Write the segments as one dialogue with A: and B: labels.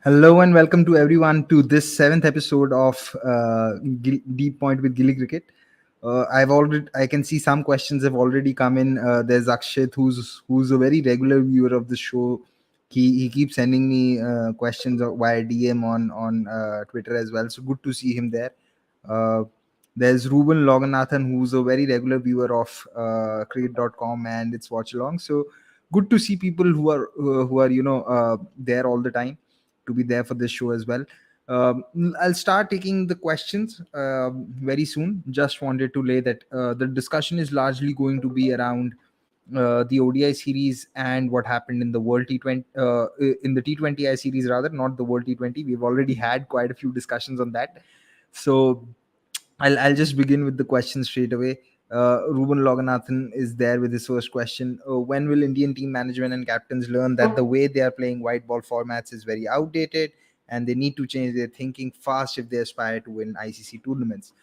A: Hello and welcome to everyone to this seventh episode of Deep Point with GillyCricket. I can see some questions have already come in. There's Akshit, who's a very regular viewer of the show. He keeps sending me questions via DM on Twitter as well. So good to see him there. Uh, there's Ruben Loganathan, who's a very regular viewer of cricket.com and its watch along. So good to see people who are there all the time to be there for this show as well. I'll start taking the questions very soon. Just wanted to lay that the discussion is largely going to be around the ODI series and what happened in the World T20 in the T20I series, rather not the World T20. We've already had quite a few discussions on that, so I'll just begin with the question straight away. Ruben Loganathan is there with his first question. When will Indian team management and captains learn that the way they are playing white ball formats is very outdated and they need to change their thinking fast if they aspire to win ICC tournaments?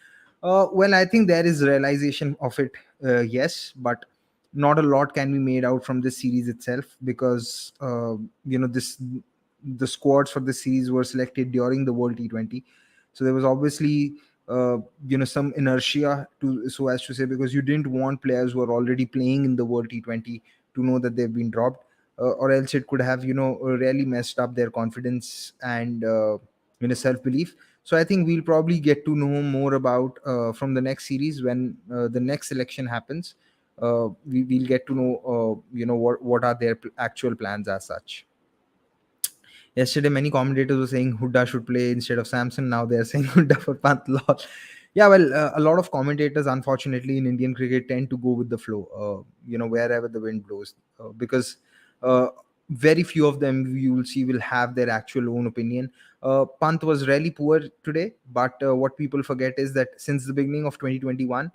A: Well, I think there is realization of it, yes, but not a lot can be made out from this series itself because this the squads for the series were selected during the World T20, so there was obviously some inertia to so as to say, because you didn't want players who are already playing in the World T20 to know that they've been dropped, or else it could have really messed up their confidence and self belief. So I think we'll probably get to know more about from the next series when the next selection happens. We'll get to know what are their actual plans as such. Yesterday, many commentators were saying Hooda should play instead of Samson. Now they are saying Hooda for Pant. Lol. Yeah, well, a lot of commentators, unfortunately, in Indian cricket tend to go with the flow, wherever the wind blows, because uh, very few of them you will see will have their actual own opinion. Pant was really poor today, but what people forget is that since the beginning of 2021,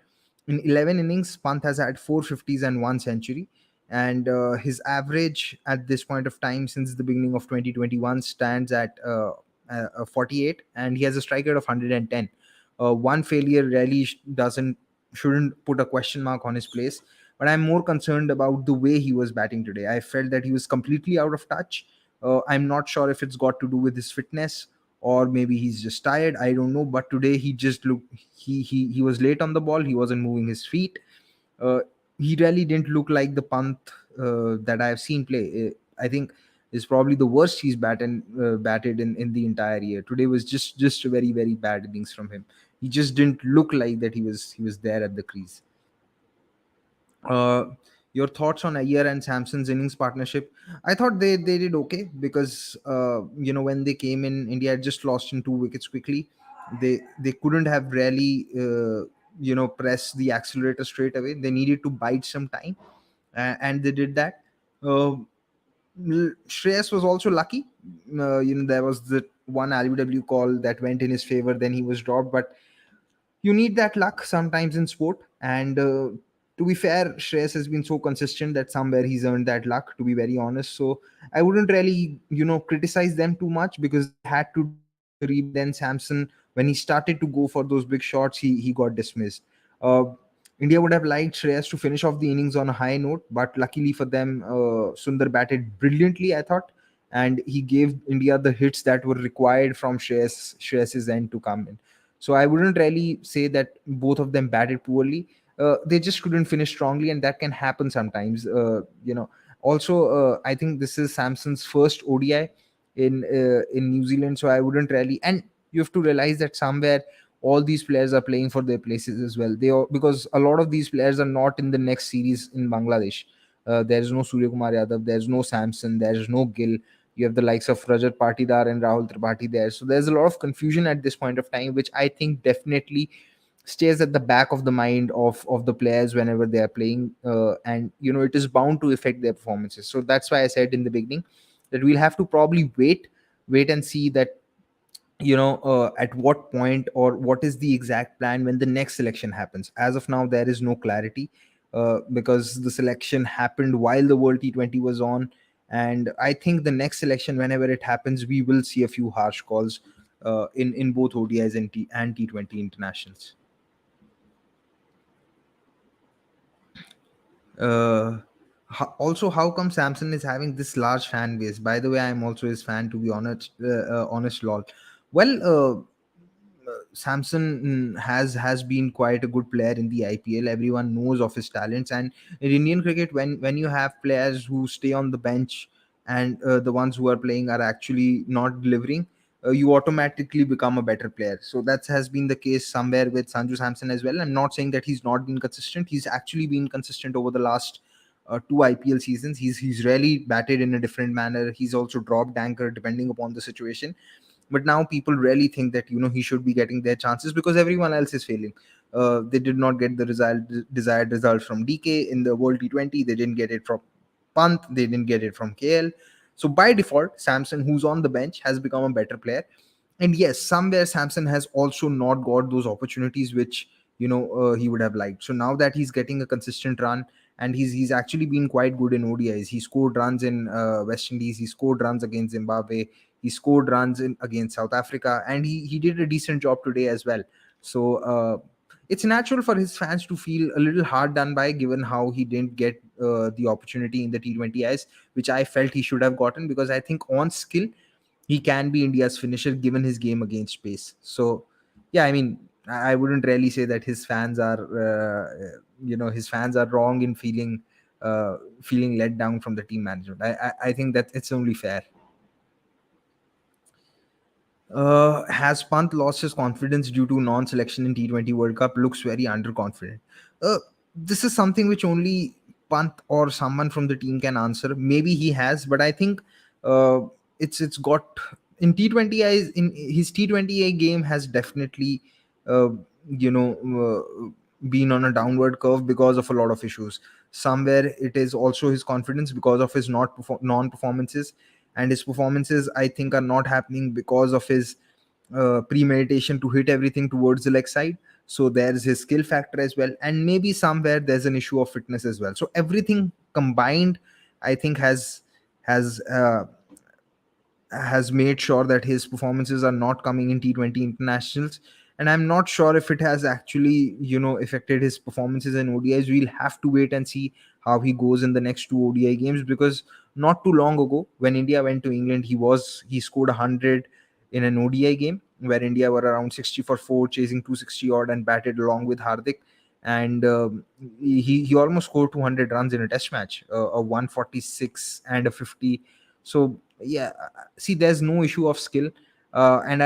A: in 11 innings, Pant has had 450s and one century, and his average at this point of time since the beginning of 2021 stands at 48, and he has a strike rate of 110. One failure really shouldn't put a question mark on his place, but I'm more concerned about the way he was batting today. I felt that he was completely out of touch. I'm not sure if it's got to do with his fitness or maybe he's just tired, I don't know, but today he just looked, he was late on the ball, he wasn't moving his feet. uh, he really didn't look like the Pant that I have seen play. I think is probably the worst he's batted in the entire year. Today was just a very very bad innings from him. He just didn't look like that he was there at the crease. Uh, your thoughts on Ayer and Samson's innings partnership? I thought they did okay because when they came in, India had just lost in 2 wickets quickly. They couldn't have really press the accelerator straight away. They needed to bite some time, and they did that. Uh, Shreyas was also lucky. There was the one LBW call that went in his favor. Then he was dropped, but you need that luck sometimes in sport. And to be fair, Shreyas has been so consistent that somewhere he's earned that luck, to be very honest. So I wouldn't really criticize them too much because they had to do it. Then Samson, when he started to go for those big shots, he got dismissed. uh, India would have liked Shreyas to finish off the innings on a high note, but luckily for them, Sundar batted brilliantly, I thought, and he gave India the hits that were required from Shreyas's end to come in. So I wouldn't really say that both of them batted poorly. They just couldn't finish strongly, and that can happen sometimes. Also, I think this is Samson's first ODI in New Zealand, so I wouldn't really. And you have to realize that somewhere all these players are playing for their places as well. Because a lot of these players are not in the next series in Bangladesh. There's no Suryakumar Yadav, there's no Samson, there's no Gill. You have the likes of Rajat Patidar and Rahul Tripathi there. So there's a lot of confusion at this point of time, which I think definitely stays at the back of the mind of the players whenever they are playing, and it is bound to affect their performances. So that's why I said in the beginning that we'll have to probably wait and see that at what point or what is the exact plan when the next selection happens. As of now, there is no clarity, because the selection happened while the World T20 was on, and I think the next selection, whenever it happens, we will see a few harsh calls in both ODIs and T20 internationals. uh, Also, how come Samson is having this large fan base? By the way, I'm also his fan, to be honest. Honest, lol. Well, Samson has been quite a good player in the IPL. Everyone knows of his talents, and in Indian cricket, when you have players who stay on the bench and the ones who are playing are actually not delivering, you automatically become a better player. So that has been the case somewhere with Sanju Samson as well. I'm not saying that he's not been consistent. He's actually been consistent over the last two IPL seasons. He's really batted in a different manner. He's also dropped anchor depending upon the situation, but now people really think that he should be getting their chances because everyone else is failing. They did not get the desired results from DK in the World T20. They didn't get it from Pant. They didn't get it from KL. So by default, Samson, who's on the bench, has become a better player. And yes, somewhere Samson has also not got those opportunities which he would have liked. So now that he's getting a consistent run, and he's actually been quite good in ODIs. He scored runs in West Indies. He scored runs against Zimbabwe. He scored runs in against South Africa, and he did a decent job today as well. So it's natural for his fans to feel a little hard done by, given how he didn't get the opportunity in the T20Is, which I felt he should have gotten, because I think on skill he can be India's finisher given his game against pace. So yeah, I mean, I wouldn't really say that his fans are his fans are wrong in feeling let down from the team management. I think that it's only fair. Has Pant lost his confidence due to non-selection in T20 World Cup? Looks very underconfident. Uh, this is something which only Pant or someone from the team can answer. Maybe he has, but I think uh, it's got in T20. In his T20A game has definitely uh, been on a downward curve because of a lot of issues. Somewhere it is also his confidence because of his non-performances, and his performances I think are not happening because of his premeditation to hit everything towards the leg side. So there's his skill factor as well, and maybe somewhere there's an issue of fitness as well. So everything combined, I think, has made sure that his performances are not coming in T20 internationals. And I'm not sure if it has actually, affected his performances in ODIs. We'll have to wait and see how he goes in the next two ODI games, because not too long ago, when India went to England, he scored 100 in an ODI game where India were around 60 for 4, chasing 260 odd, and batted along with Hardik. And he almost scored 200 runs in a test match, a 146 and a 50. So yeah, see, there's no issue of skill, and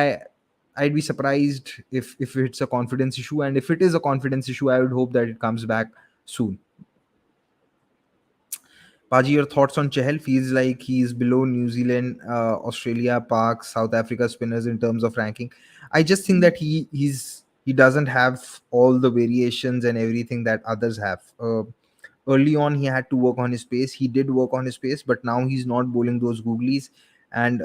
A: I'd be surprised if it's a confidence issue, and if it is a confidence issue, I would hope that it comes back soon. Paji, your thoughts on Chahal? Feels like he's below New Zealand, Australia, Park, South Africa spinners in terms of ranking. I just think that he doesn't have all the variations and everything that others have. Early on, he had to work on his pace. He did work on his pace, but now he's not bowling those googlies, and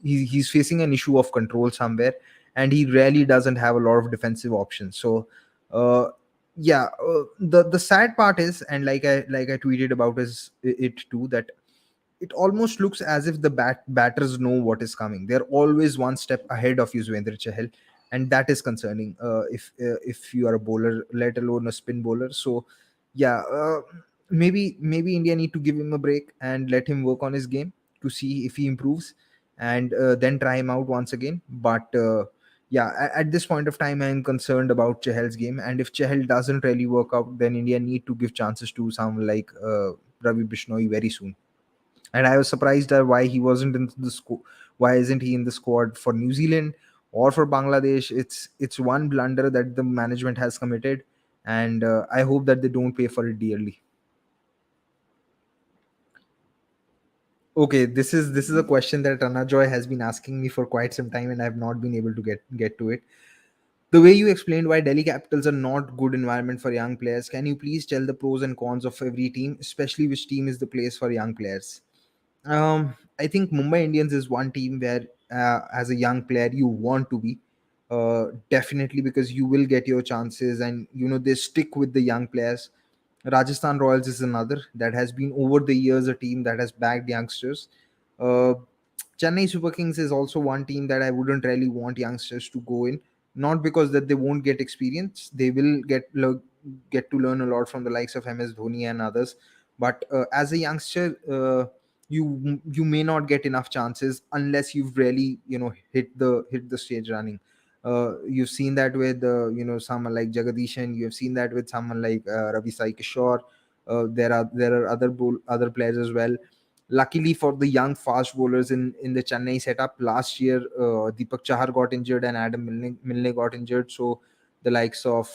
A: he's facing an issue of control somewhere, and he really doesn't have a lot of defensive options. So uh, yeah, the sad part is, and like I tweeted about it too, that it almost looks as if the batters know what is coming. They're always one step ahead of Yuzvendra Chahal, and that is concerning. If you are a bowler, let alone a spin bowler. So yeah, maybe India need to give him a break and let him work on his game to see if he improves, and then try him out once again. But yeah, at this point of time, I'm concerned about Chahal's game, and if Chahal doesn't really work out, then India need to give chances to someone like Ravi Bishnoi very soon. And I was surprised at why he wasn't in the squad. Why isn't he in the squad for New Zealand or for Bangladesh? It's one blunder that the management has committed, and I hope that they don't pay for it dearly. Okay, this is a question that Rana Joy has been asking me for quite some time, and I've not been able to get to it. The way you explained why Delhi Capitals are not good environment for young players, can you please tell the pros and cons of every team, especially which team is the place for young players? I think Mumbai Indians is one team where, as a young player, you want to be, definitely, because you will get your chances, and they stick with the young players. Rajasthan Royals is another that has been over the years a team that has bagged youngsters. Uh, Chennai Super Kings is also one team that I wouldn't really want youngsters to go in, not because that they won't get experience. They will get to learn a lot from the likes of MS Dhoni and others, But as a youngster, you may not get enough chances unless you've really, hit the stage running. You've seen that with someone like Jagadishan. You have seen that with someone like Ravi Sai Kishore. There are other players as well. Luckily for the young fast bowlers in the Chennai setup last year, Deepak Chahar got injured and Adam Milne got injured. So the likes of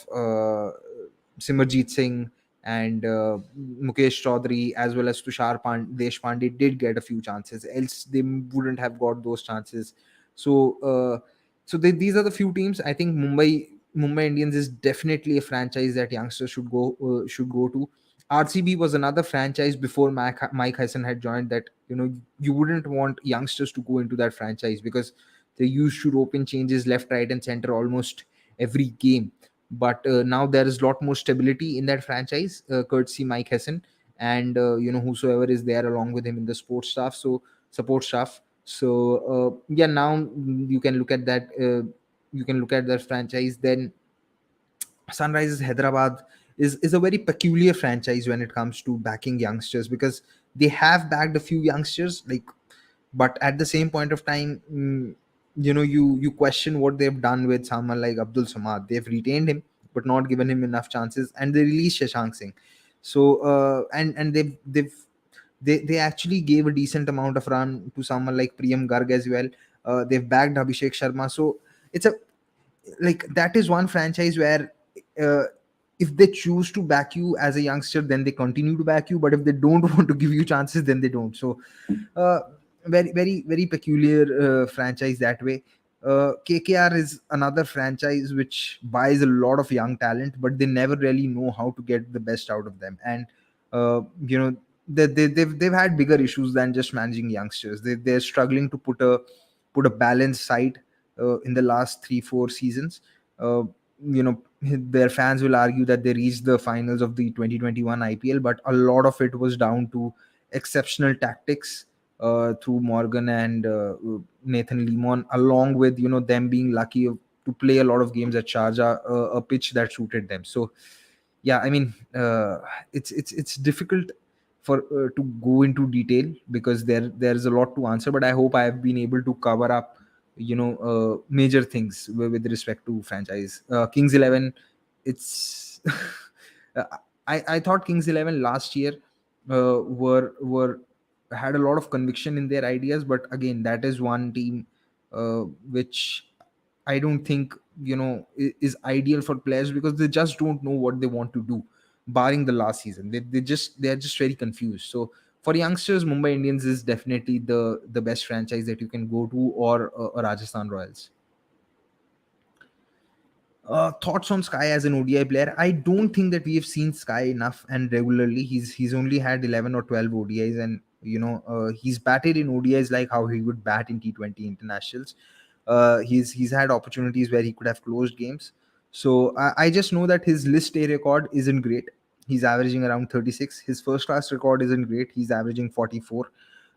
A: Simarjeet Singh and Mukesh Chaudhary, as well as Deshpande, did get a few chances. Else they wouldn't have got those chances. So, these are the few teams. I think Mumbai Indians is definitely a franchise that youngsters should go to. RCB was another franchise before Mike Hyson had joined, that you wouldn't want youngsters to go into that franchise, because they used to rope in changes left, right, and center almost every game. But now there is a lot more stability in that franchise, courtesy Mike Hessen, and whosoever is there along with him in the support staff. So yeah, now you can look at that. You can look at that franchise. Then Sunrisers Hyderabad is a very peculiar franchise when it comes to backing youngsters, because they have backed a few youngsters, like, but at the same point of time, you question what they've done with someone like Abdul Samad. They've retained him but not given him enough chances, and they released Shashank Singh. So and they actually gave a decent amount of run to someone like Priyam Garg as well. They've backed Abhishek Sharma. So it's a like that is one franchise where, uh, if they choose to back you as a youngster, then they continue to back you, but if they don't want to give you chances, then they don't. So uh, very, very, very peculiar franchise that way. KKR is another franchise which buys a lot of young talent, but they never really know how to get the best out of them. And uh, you know they've had bigger issues than just managing youngsters. They're struggling to put a balanced side in the last 3-4 seasons. Their fans will argue that they reached the finals of the 2021 IPL, but a lot of it was down to exceptional tactics through Morgan and Nathan Lemon, along with them being lucky to play a lot of games at Sharjah, a pitch that suited them. So yeah, I mean, it's difficult for to go into detail, because there's a lot to answer, but I hope I have been able to cover up major things with respect to franchise. Kings 11, it's uh, I thought Kings 11 last year were had a lot of conviction in their ideas, but again, that is one team which I don't think is ideal for players, because they just don't know what they want to do. Barring the last season, they are just very confused. So for youngsters, Mumbai Indians is definitely the best franchise that you can go to, or Rajasthan Royals. Thoughts on Sky as an ODI player? I don't think that we have seen Sky enough and regularly. He's only had 11 or 12 ODIs, and he's batted in ODIs like how he would bat in T20 internationals. He's had opportunities where he could have closed games. So I just know that his list A record isn't great. He's averaging around 36. His first class record isn't great. He's averaging 44.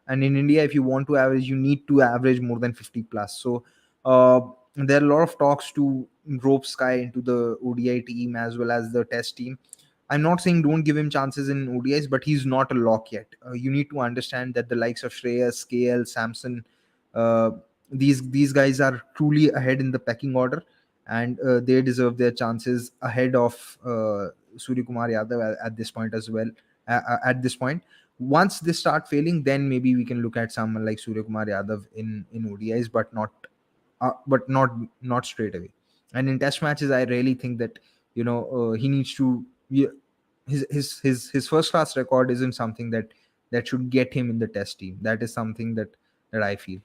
A: And in India, if you want to average, you need to average more than 50 plus. So uh, there are a lot of talks to rope Sky into the ODI team as well as the Test team. I'm not saying don't give him chances in ODIs, but he's not a lock yet. You need to understand that the likes of Shreyas, KL, Samson, uh, these guys are truly ahead in the pecking order, and they deserve their chances ahead of Suryakumar Yadav at this point as well. At this point, once they start failing, then maybe we can look at someone like Suryakumar Yadav in ODIs, but not straight away. And in Test matches, I really think that he needs to. His first class record isn't something that should get him in the Test team. That is something that I feel.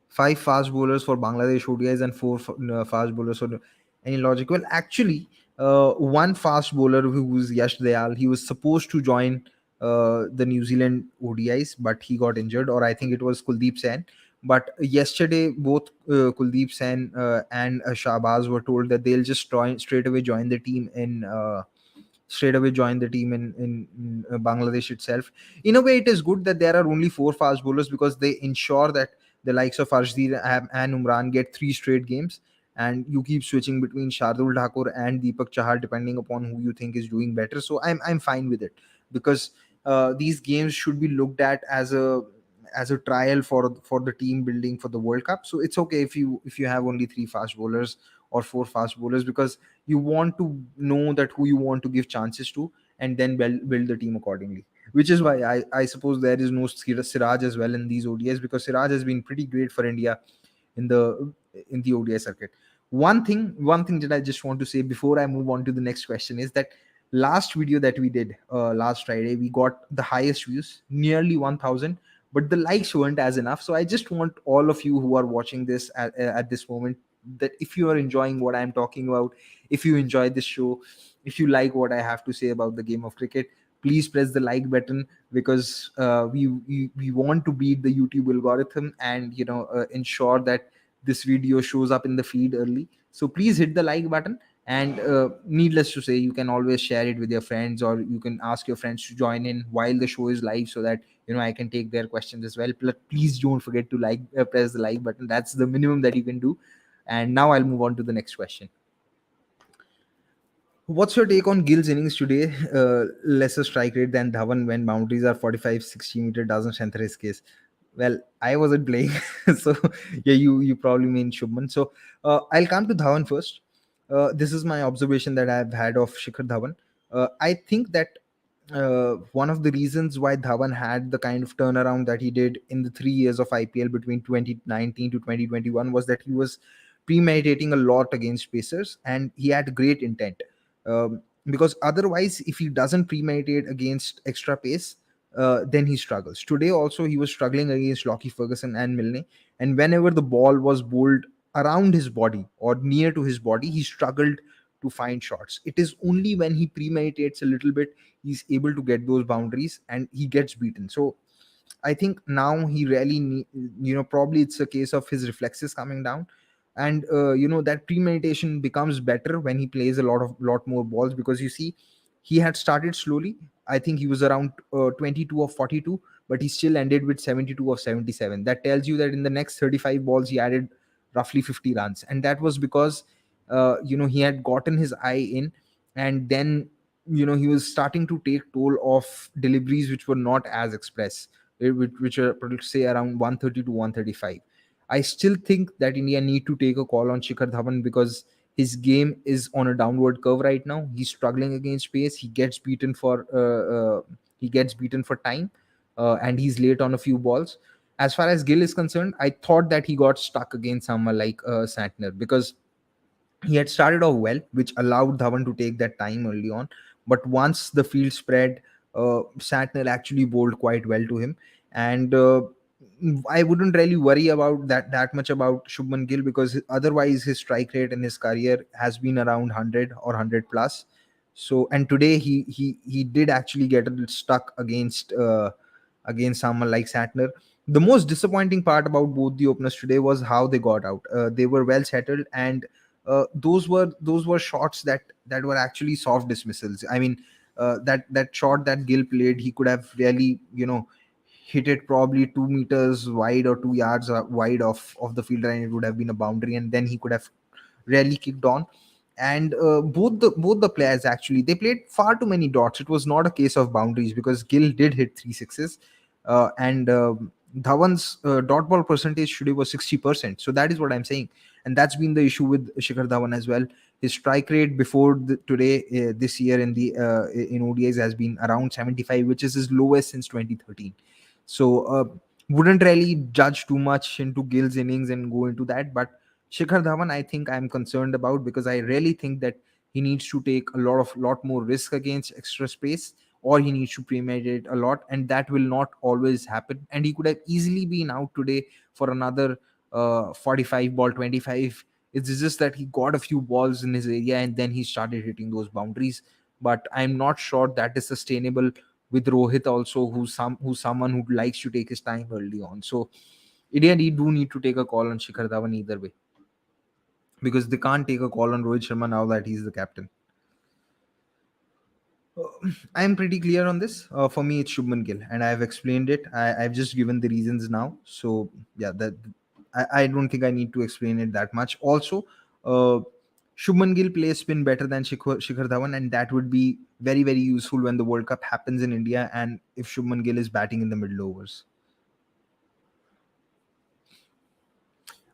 A: Five fast bowlers for Bangladesh ODIs and four fast bowlers for any logic. Well, actually, one fast bowler who was Yash Dayal, he was supposed to join the New Zealand ODIs, but he got injured, or I think it was Kuldeep Sen. But yesterday, both Kuldeep Sen and Shahbaz were told that they'll just straight away join the team in Bangladesh itself. In a way, it is good that there are only four fast bowlers, because they ensure that the likes of Arshdeep and Umran get three straight games, and you keep switching between Shardul Thakur and Deepak Chahar depending upon who you think is doing better. So I'm fine with it, because these games should be looked at as a trial for the team building for the World Cup. So it's okay if you have only three fast bowlers or four fast bowlers, because you want to know that who you want to give chances to, and then build the team accordingly. Which is why I suppose there is no Siraj as well in these ODIs, because Siraj has been pretty great for India in the ODI circuit. One thing that I just want to say before I move on to the next question is that last video that we did last Friday, we got the highest views, nearly 1,000, but the likes weren't as enough. So I just want all of you who are watching this at this moment, that if you are enjoying what I'm talking about, if you enjoy this show, if you like what I have to say about the game of cricket, please press the like button, because we want to beat the YouTube algorithm, and ensure that this video shows up in the feed early. So please hit the like button, and needless to say, you can always share it with your friends, or you can ask your friends to join in while the show is live, so that I can take their questions as well. Please don't forget to press the like button. That's the minimum that you can do. And now I'll move on to the next question. What's your take on Gill's innings today? Lesser strike rate than Dhawan when boundaries are 45, 60 meter doesn't strengthen his case. Well, I wasn't playing, so yeah, you probably mean Shubman. So I'll come to Dhawan first. This is my observation that I've had of Shikhar Dhawan. I think that one of the reasons why Dhawan had the kind of turnaround that he did in the 3 years of IPL between 2019 to 2021 was that he was premeditating a lot against Pacers, and he had great intent. Because otherwise, if he doesn't premeditate against extra pace, then he struggles. Today also, he was struggling against Lockie Ferguson and Milne, and whenever the ball was bowled around his body or near to his body, he struggled to find shots. It is only when he premeditates a little bit he's able to get those boundaries, and he gets beaten. So I think now he really probably it's a case of his reflexes coming down, and that premeditation becomes better when he plays a lot more balls, because you see, he had started slowly. I think he was around 22 of 42, but he still ended with 72 of 77. That tells you that in the next 35 balls he added roughly 50 runs, and that was because he had gotten his eye in, and then he was starting to take toll of deliveries which were not as express, which are, say, around 130 to 135. I still think that India need to take a call on Shikhar Dhawan, because his game is on a downward curve right now. He's struggling against pace. He gets beaten for time, and he's late on a few balls. As far as Gill is concerned, I thought that he got stuck against someone like Santner, because he had started off well, which allowed Dhawan to take that time early on. But once the field spread, Santner actually bowled quite well to him, and I wouldn't really worry about that much about Shubman Gill, because otherwise his strike rate in his career has been around 100 or 100 plus. So, and today he did actually get a little stuck against someone like Santner. The most disappointing part about both the openers today was how they got out. They were well settled, and those were shots that were actually soft dismissals. I mean, that shot that Gill played, he could have really hit it probably 2 meters wide or 2 yards wide of the fielder, and it would have been a boundary, and then he could have really kicked on. And both the players, actually, they played far too many dots. It was not a case of boundaries, because Gill did hit three sixes, and Dhawan's dot ball percentage today was 60%. So that is what I'm saying, and that's been the issue with Shikhar Dhawan as well. His strike rate before today, this year in ODIs, has been around 75, which is his lowest since 2013. So wouldn't really judge too much into Gill's innings and go into that. But Shikhar Dhawan, I think I'm concerned about, because I really think that he needs to take a lot more risk against extra space, or he needs to premeditate a lot, and that will not always happen. And he could have easily been out today for another 45 ball 25. It's just that he got a few balls in his area, and then he started hitting those boundaries. But I'm not sure that is sustainable with Rohit also, who's someone who likes to take his time early on. So India do need to take a call on Shikhar Dhawan either way, because they can't take a call on Rohit Sharma now that he's the captain. I'm pretty clear on this. For me, it's Shubman Gill, and I've explained it. I've just given the reasons now. So yeah, that I don't think I need to explain it that much. Also, uh, Shubman Gill plays spin better than Shikhar Dhawan, and that would be very, very useful when the World Cup happens in India and if Shubman Gill is batting in the middle overs.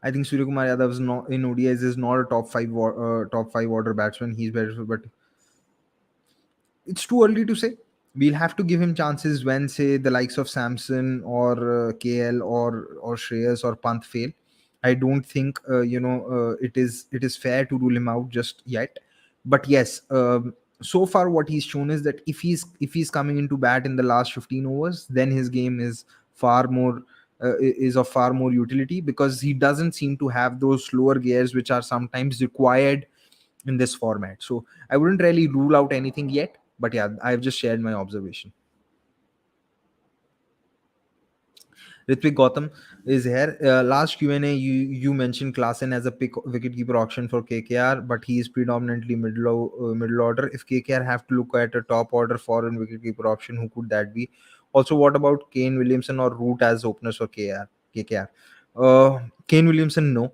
A: I think Suryakumar Yadav is not in ODIs is not a top five order batsman. He's better, but it's too early to say. We'll have to give him chances when, say, the likes of Samson or KL or Shreyas or Pant fail. I don't think it is fair to rule him out just yet. But yes, so far what he's shown is that if he's coming into bat in the last 15 overs, then his game is far more is of far more utility, because he doesn't seem to have those slower gears which are sometimes required in this format. So I wouldn't really rule out anything yet, but yeah, I've just shared my observation. Ritvik Gautam is here. Last Q&A, you mentioned Klassen as a pick wicketkeeper option for KKR, but he is predominantly middle order. If KKR have to look at a top order foreign wicketkeeper option, who could that be? Also, what about Kane Williamson or Root as openers for KKR? Kane Williamson, no,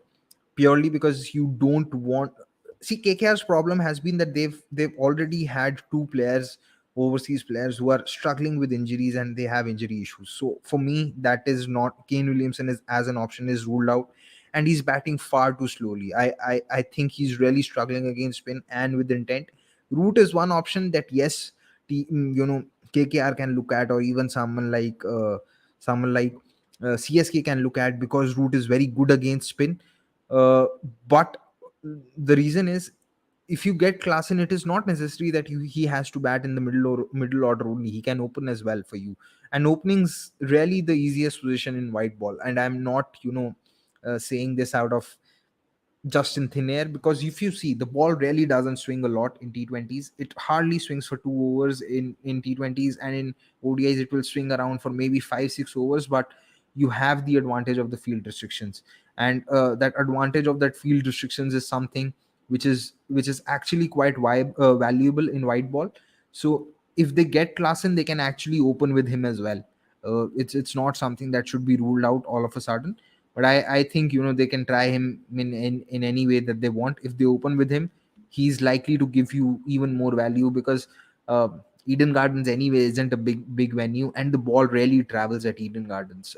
A: purely because you don't want. See, KKR's problem has been that they've already had two players, overseas players, who are struggling with injuries and they have injury issues. So for me, that is not. Kane Williamson is as an option is ruled out, and he's batting far too slowly. I think he's really struggling against spin and with intent. Root is one option that, yes, KKR can look at, or even someone like CSK can look at, because Root is very good against spin. uh, but the reason is, if you get Klassen, it is not necessary that he has to bat in the middle order only. He can open as well for you, and opening's really the easiest position in white ball. And I'm not saying this out of just in thin air, because if you see, the ball really doesn't swing a lot in T20s. It hardly swings for 2 overs in T20s, and in ODIs it will swing around for maybe 5-6 overs. But you have the advantage of the field restrictions, and that advantage of that field restrictions is something which is actually quite valuable in white ball. So if they get Klassen, they can actually open with him as well. It's not something that should be ruled out all of a sudden. But I think they can try him in any way that they want. If they open with him, he's likely to give you even more value, because uh, Eden Gardens anyway isn't a big venue, and the ball rarely travels at Eden Gardens.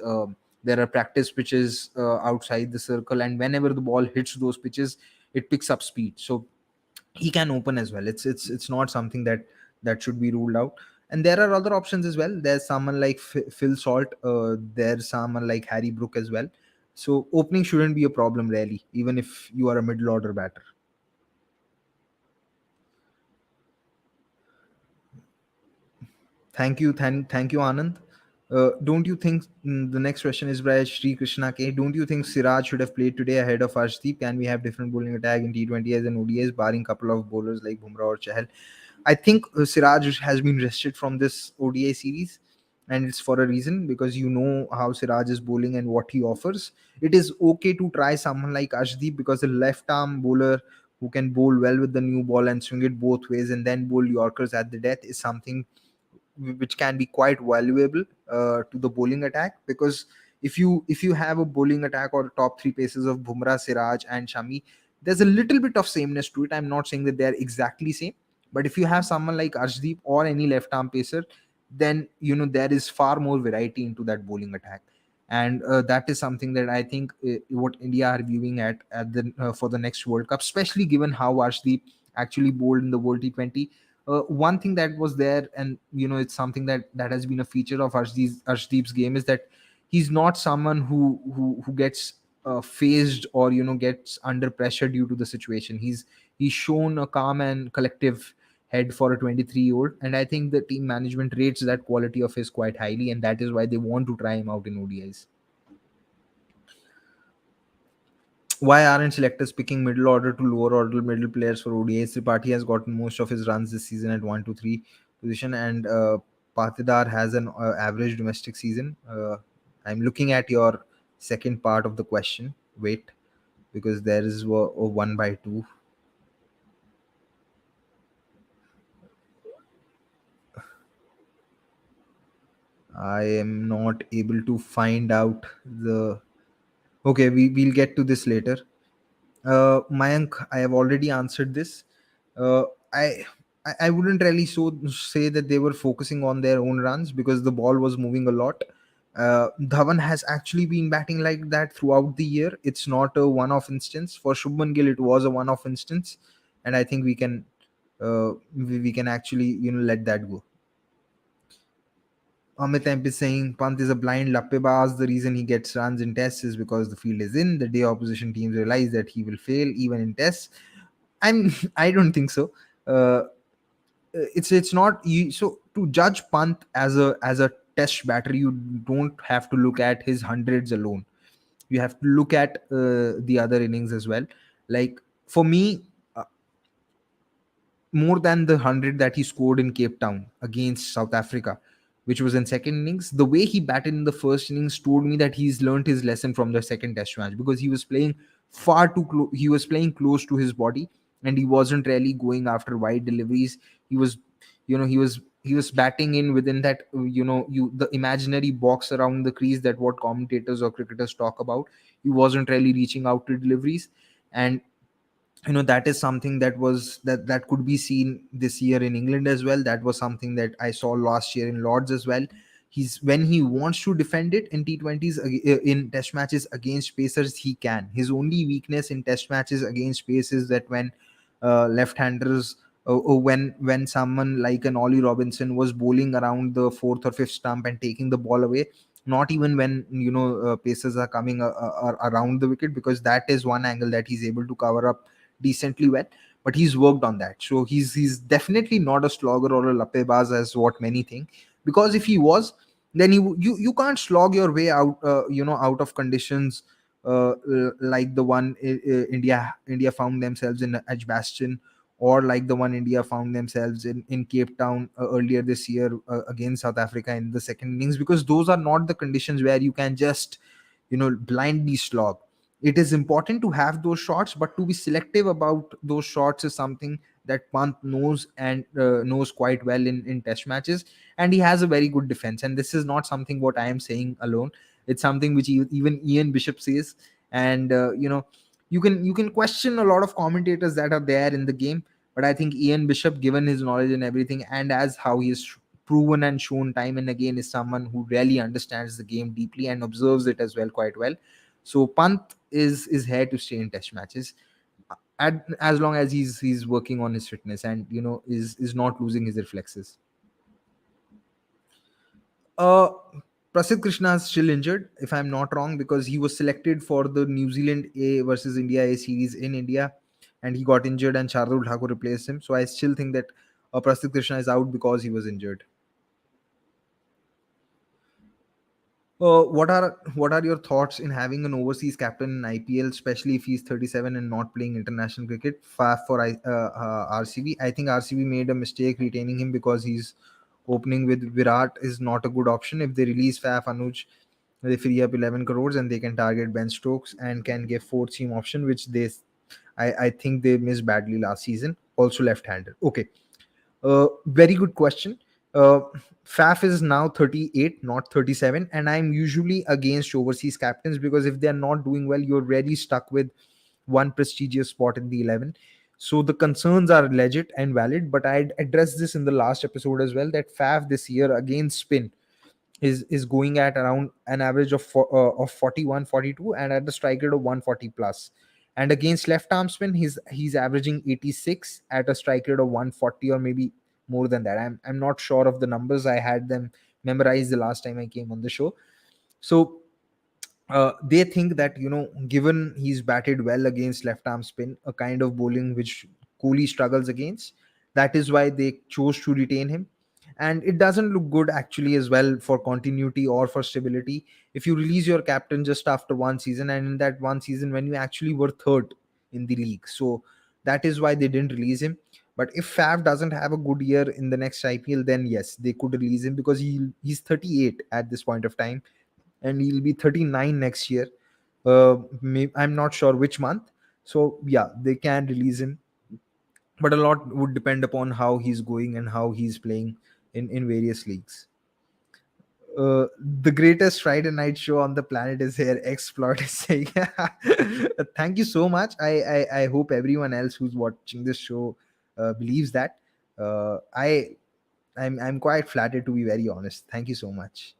A: There are practice pitches outside the circle, and whenever the ball hits those pitches, it picks up speed. So he can open as well. It's not something that should be ruled out. And there are other options as well. There's someone like Phil Salt. There's someone like Harry Brook as well. So opening shouldn't be a problem really, even if you are a middle order batter. Thank you, Anand. Don't you think, the next question is by Sri Krishna K? Don't you think Siraj should have played today ahead of Arshdeep? Can we have different bowling attack in T20s and ODIs, barring couple of bowlers like Bumrah or Chahal? I think Siraj has been rested from this ODI series, and it's for a reason, because you know how Siraj is bowling and what he offers. It is okay to try someone like Ashdeep, because a left arm bowler who can bowl well with the new ball and swing it both ways and then bowl Yorkers at the death is something which can be quite valuable to the bowling attack. Because if you have a bowling attack or top three paces of Bumrah, Siraj, and Shami, there's a little bit of sameness to it. I'm not saying that they're exactly same, but if you have someone like Arshdeep or any left arm pacer, then there is far more variety into that bowling attack. And that is something that I think what India are viewing at the for the next World Cup, especially given how Arshdeep actually bowled in the World T20. One thing that was there, and it's something that has been a feature of Arshdeep's game, is that he's not someone who gets phased or gets under pressure due to the situation. He's shown a calm and collective head for a 23-year-old, and I think the team management rates that quality of his quite highly, and that is why they want to try him out in ODIs. Why aren't selectors picking middle order to lower order middle players for ODIs? Tripathi has gotten most of his runs this season at 1 to 3 position, and Patidar has an average domestic season. I'm looking at your second part of the question. Wait, because there is a 1/2. I am not able to find out the. Okay, we'll get to this later. Mayank, I have already answered this. Uh, I I wouldn't really say that they were focusing on their own runs because the ball was moving a lot. Dhawan has actually been batting like that throughout the year. It's not a one-off instance. For Shubman Gill, it was a one-off instance, and I think we can actually let that go. Amit Emp is saying Pant is a blind lappebaz. The reason he gets runs in tests is because the field is in. The day opposition teams realize that he will fail even in tests. I don't think so. It's not you. So to judge Pant as a test batter, you don't have to look at his hundreds alone. You have to look at the other innings as well. Like for me, more than the 100 that he scored in Cape Town against South Africa, which was in second innings. The way he batted in the first innings told me that he's learned his lesson from the second test match because he was playing far too close. He was playing close to his body and he wasn't really going after wide deliveries. He was, he was batting in within that, the imaginary box around the crease that what commentators or cricketers talk about. He wasn't really reaching out to deliveries, and that is something that could be seen this year in England as well. That was something that I saw last year in Lords as well. He's when he wants to defend it in T20s, in test matches against pacers, he can. His only weakness in test matches against pace is that when left-handers, when someone like an Ollie Robinson was bowling around the fourth or fifth stump and taking the ball away, not even when pacers are coming around the wicket, because that is one angle that he's able to cover up decently well. But he's worked on that, so he's definitely not a slogger or a lappebaz as what many think. Because if he was, then you can't slog your way out, out of conditions like the one India found themselves in Edgbaston, or like the one India found themselves in Cape Town earlier this year against South Africa in the second innings, because those are not the conditions where you can just blindly slog. It is important to have those shots, but to be selective about those shots is something that Pant knows, and knows quite well in test matches. And he has a very good defense. And this is not something what I am saying alone. It's something which even Ian Bishop says. And you can question a lot of commentators that are there in the game, but I think Ian Bishop, given his knowledge and everything, and as how he has proven and shown time and again, is someone who really understands the game deeply and observes it as well quite well. So Pant is here to stay in test matches, as long as he's working on his fitness and is not losing his reflexes. uh Prasidh Krishna is still injured, if I'm not wrong, because he was selected for the New Zealand A versus India A series in India, and he got injured, and Shardul Thakur replaced him. So I still think that Prasidh Krishna is out because he was injured. What are your thoughts in having an overseas captain in IPL, especially if he's 37 and not playing international cricket? For RCB, I think RCB made a mistake retaining him because he's opening with Virat is not a good option. If they release Faf Anuj, they free up 11 crores and they can target Ben Stokes and can give fourth team option, which I think they missed badly last season. Also left-handed. Okay, very good question. Uh, Faf is now 38, not 37, and I'm usually against overseas captains because if they're not doing well, you're really stuck with one prestigious spot in the 11. So the concerns are legit and valid, but I addressed this in the last episode as well, that Faf this year against spin is going at around an average of 41, 42, and at the strike rate of 140 plus. And against left arm spin, he's averaging 86 at a strike rate of 140, or maybe more than that. I'm not sure of the numbers. I had them memorized the last time I came on the show. So they think that given he's batted well against left arm spin, a kind of bowling which Kohli struggles against, that is why they chose to retain him. And it doesn't look good actually as well for continuity or for stability if you release your captain just after one season, and in that one season when you actually were third in the league. So that is why they didn't release him. But if Faf doesn't have a good year in the next IPL, then yes, they could release him, because he's 38 at this point of time, and he'll be 39 next year. I'm not sure which month. So yeah, they can release him, but a lot would depend upon how he's going and how he's playing in various leagues. The greatest Friday night show on the planet is here. Exploit is saying, thank you so much. I hope everyone else who's watching this show believes that. I'm quite flattered, to be very honest. Thank you so much.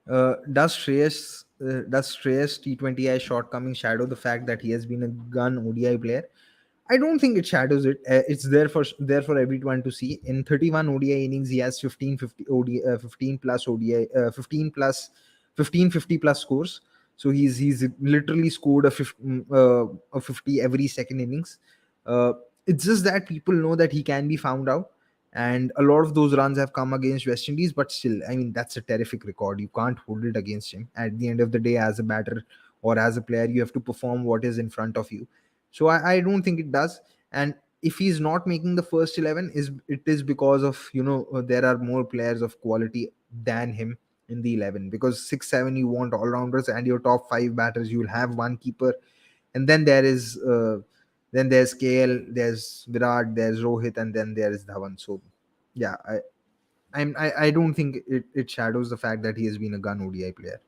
A: Does Shreyas T20I shortcoming shadow the fact that he has been a gun ODI player? I don't think it shadows it. It's there for everyone to see. In 31 ODI innings, he has 15 plus ODI, 15 plus 1550 plus scores. So he's literally scored a 50 every second innings. Uh, it's just that people know that he can be found out, and a lot of those runs have come against West Indies. But still, I mean, that's a terrific record. You can't hold it against him. At the end of the day, as a batter or as a player, you have to perform what is in front of you. So I don't think it does. And if he's not making the first 11, is because of, there are more players of quality than him in the 11, because 6 7 you want all rounders, and your top 5 batters you'll have one keeper, and then there's KL, there's Virat, there's Rohit, and then there's Dhawan. So yeah, I don't think it shadows the fact that he has been a gun ODI player.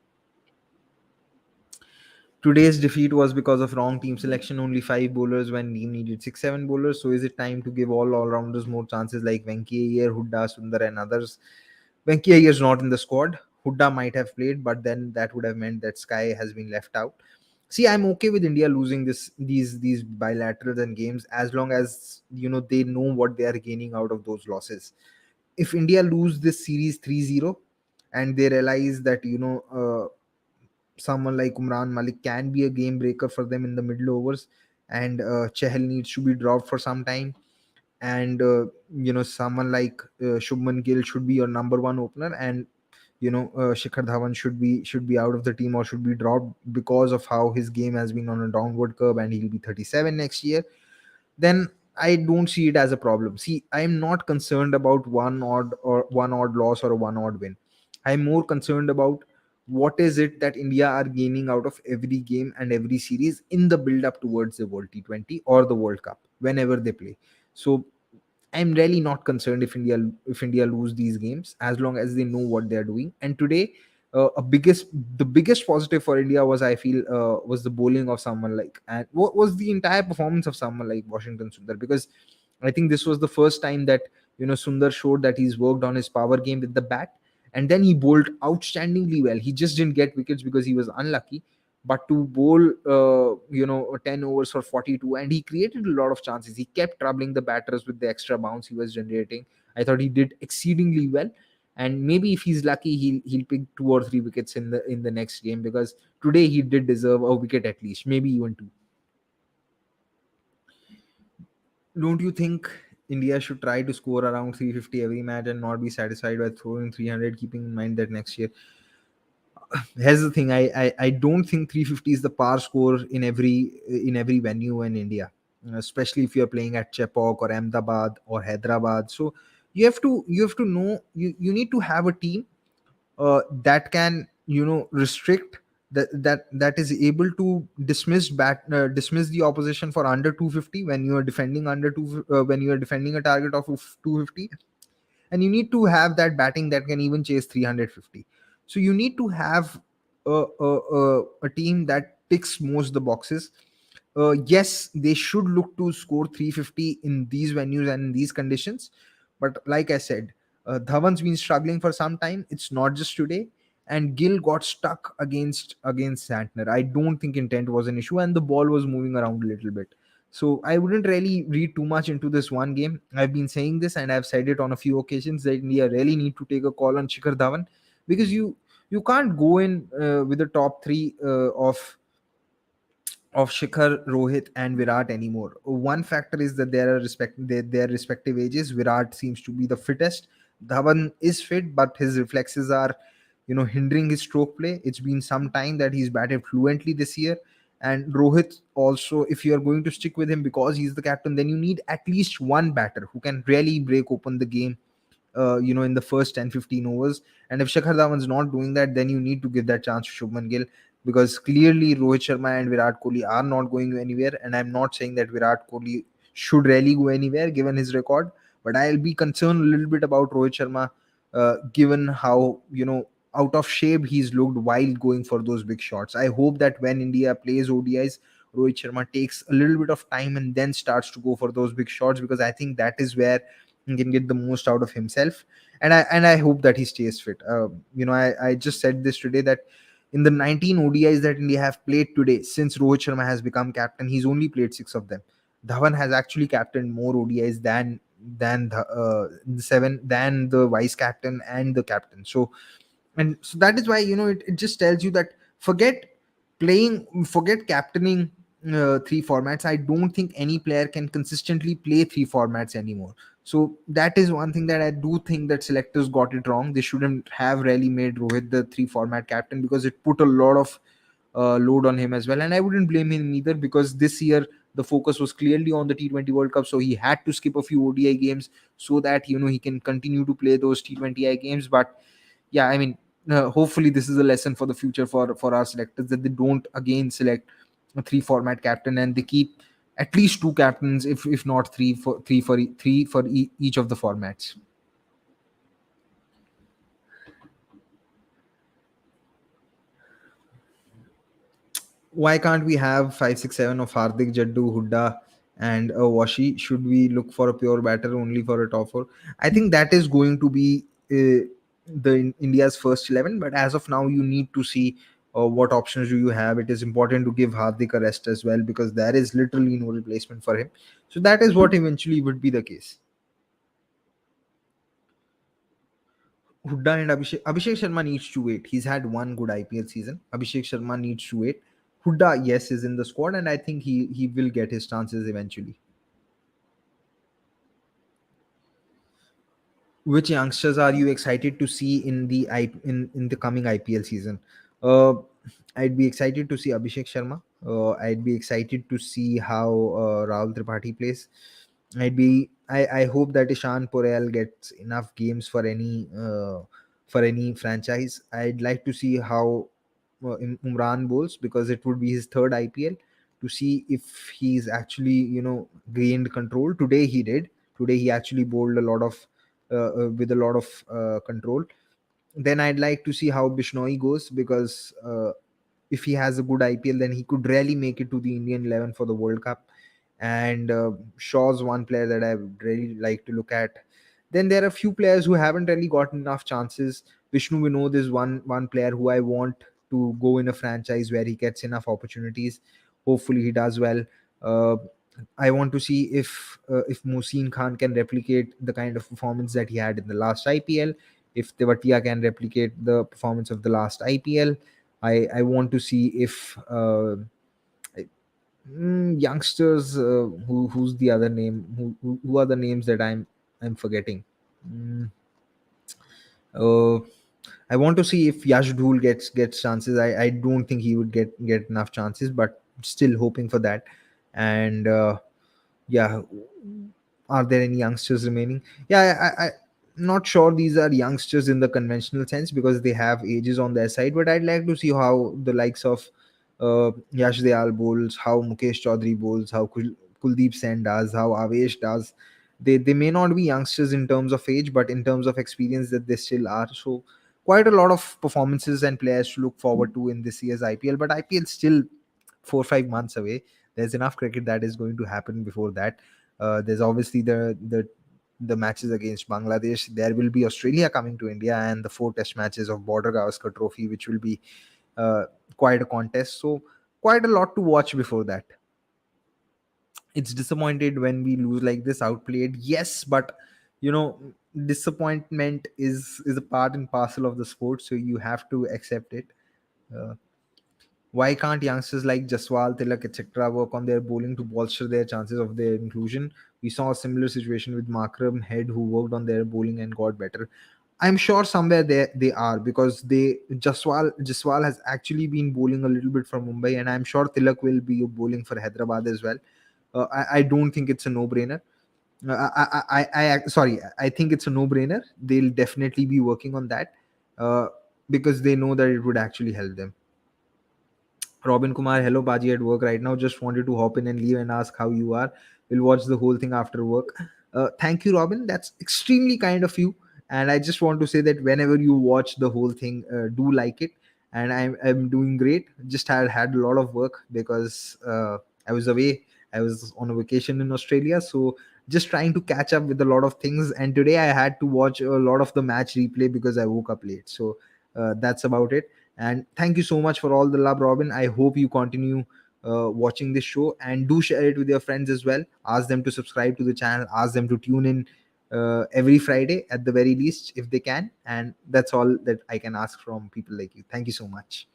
A: Today's defeat was because of wrong team selection. Only 5 bowlers when team needed 6 7 bowlers. So is it time to give all rounders more chances like Venki Iyer, Hooda, Sundar, and others? Venki Iyer is not in the squad. Hooda might have played, but then that would have meant that Sky has been left out. See, I'm okay with India losing these bilaterals and games, as long as they know what they are gaining out of those losses. If India lose this series 3-0, and they realize that someone like Umran Malik can be a game breaker for them in the middle overs, and Chahal needs to be dropped for some time, and someone like Shubman Gill should be your number one opener, and Shikhar Dhawan should be out of the team or should be dropped because of how his game has been on a downward curve, and he'll be 37 next year. Then I don't see it as a problem. See, I'm not concerned about one odd loss or a one odd win. I'm more concerned about what is it that India are gaining out of every game and every series in the build up towards the World T20 or the World Cup whenever they play. So I'm really not concerned if India lose these games, as long as they know what they're doing. And today, the biggest positive for India was, I feel, was the bowling of someone like, and what was the entire performance of someone like Washington Sundar, because I think this was the first time that Sundar showed that he's worked on his power game with the bat, and then he bowled outstandingly well. He just didn't get wickets because he was unlucky, but to bowl 10 overs for 42, and he created a lot of chances. He kept troubling the batters with the extra bounce he was generating. I thought he did exceedingly well, and maybe if he's lucky, he'll pick 2 or 3 wickets in the next game, because today he did deserve a wicket, at least maybe even two. Don't you think India should try to score around 350 every match and not be satisfied by throwing 300, keeping in mind that next year? Here's the thing, I don't think 350 is the par score in every venue in India, especially if you're playing at Chepauk or Ahmedabad or Hyderabad. So you have to know, you need to have a team that can restrict, that is able to dismiss the opposition for under 250 when you are defending when you are defending a target of 250, and you need to have that batting that can even chase 350. So you need to have a team that ticks most the boxes. Yes, they should look to score 350 in these venues and in these conditions. But like I said, Dhawan's been struggling for some time. It's not just today. And Gill got stuck against Santner. I don't think intent was an issue, and the ball was moving around a little bit. So I wouldn't really read too much into this one game. I've been saying this, and I've said it on a few occasions, that India really need to take a call on Shikhar Dhawan, because you can't go in with the top three of Shikhar, Rohit, and Virat anymore. One factor is that their respective ages. Virat seems to be the fittest. Dhawan is fit, but his reflexes are, hindering his stroke play. It's been some time that he's batted fluently this year. And Rohit also, if you are going to stick with him because he's the captain, then you need at least one batter who can really break open the game in the first 10 15 overs. And if Shikhar Dhawan's not doing that, then you need to give that chance to Shubman Gill, because clearly Rohit Sharma and Virat Kohli are not going anywhere. And I'm not saying that Virat Kohli should really go anywhere given his record, but I'll be concerned a little bit about Rohit Sharma given how, out of shape he's looked while going for those big shots. I hope that when India plays ODIs, Rohit Sharma takes a little bit of time and then starts to go for those big shots, because I think that is where he can get the most out of himself. And I hope that he stays fit. I just said this today, that in the 19 ODIs that India have played today, since Rohit Sharma has become captain, he's only played 6 of them. Dhawan has actually captained more ODIs than the seven, than the vice captain and the captain. So that is why, it just tells you that, forget forget captaining three formats. I don't think any player can consistently play three formats anymore. So that is one thing that I do think that selectors got it wrong. They shouldn't have really made Rohit the three format captain, because it put a lot of load on him as well. And I wouldn't blame him either, because this year the focus was clearly on the T20 World Cup, so he had to skip a few ODI games so that, he can continue to play those T20I games. But yeah, I mean, hopefully this is a lesson for the future for our selectors, that they don't again select a three format captain, and they keep at least two captains, if not three for each of the formats. Why can't we have 5, 6, 7 of Hardik, Jaddu, Hooda, and a Washi? Should we look for a pure batter only for a top four? I think that is going to be India's first 11. But as of now, you need to see what options do you have. It is important to give Hardik a rest as well, because there is literally no replacement for him. So that is what eventually would be the case. Hooda and Abhishek Sharma needs to wait. He's had one good IPL season. Abhishek Sharma needs to wait. Hooda, yes, is in the squad, and I think he will get his chances eventually. Which youngsters are you excited to see in the coming IPL season? Uh, I'd be excited to see Abhishek Sharma. I'd be excited to see how Rahul Tripathi plays. I hope that Ishan Porel gets enough games for any franchise. I'd like to see how Umran bowls, because it would be his third IPL, to see if he's actually, gained control. Today he did. Today he actually bowled a lot of with a lot of control. Then I'd like to see how Bishnoi goes, because if he has a good IPL, then he could really make it to the Indian 11 for the World Cup. And Shaw's one player that I would really like to look at. Then there are a few players who haven't really gotten enough chances. Vishnu Vinod is one player who I want to go in a franchise where he gets enough opportunities. Hopefully he does well. Uh, I want to see if Mohsin Khan can replicate the kind of performance that he had in the last IPL. If Tewatia can replicate the performance of the last IPL, I want to see if youngsters, who's the other name, who are the names that I'm forgetting. Mm, uh, I want to see if Yash Dhul gets chances. I don't think he would get enough chances, but still hoping for that. And yeah, are there any youngsters remaining? Yeah, I not sure these are youngsters in the conventional sense, because they have ages on their side. But I'd like to see how the likes of Yash Dayal bowls, how Mukesh Chaudhary bowls, how Kuldeep Sen does, how Avesh does. They may not be youngsters in terms of age, but in terms of experience, that they still are. So quite a lot of performances and players to look forward to in this year's IPL. But IPL still 4 or 5 months away. There's enough cricket that is going to happen before that. There's obviously the matches against Bangladesh. There will be Australia coming to India, and the 4 Test matches of Border Gavaskar Trophy, which will be uh, quite a contest. So quite a lot to watch before that. It's disappointed when we lose like this, outplayed, yes, but you know disappointment is a part and parcel of the sport, so you have to accept it. Uh, Why can't youngsters like Jaswal, Tilak, etc. work on their bowling to bolster their chances of their inclusion? We saw a similar situation with Makram Head, who worked on their bowling and got better. I'm sure somewhere they are, because Jaswal has actually been bowling a little bit for Mumbai, and I'm sure Tilak will be bowling for Hyderabad as well. I don't think it's a no-brainer. Sorry, I think it's a no-brainer. They'll definitely be working on that, uh, because they know that it would actually help them. Robin Kumar, hello Baji at work right now. Just wanted to hop in and leave and ask how you are. We'll watch the whole thing after work. Thank you, Robin. That's extremely kind of you. And I just want to say that whenever you watch the whole thing, do like it. And I'm doing great. Just had a lot of work because I was away. I was on a vacation in Australia, so just trying to catch up with a lot of things. And today I had to watch a lot of the match replay because I woke up late. So that's about it. And thank you so much for all the love, Robin. I hope you continue watching this show, and do share it with your friends as well. Ask them to subscribe to the channel, ask them to tune in every Friday at the very least if they can. And that's all that I can ask from people like you. Thank you so much.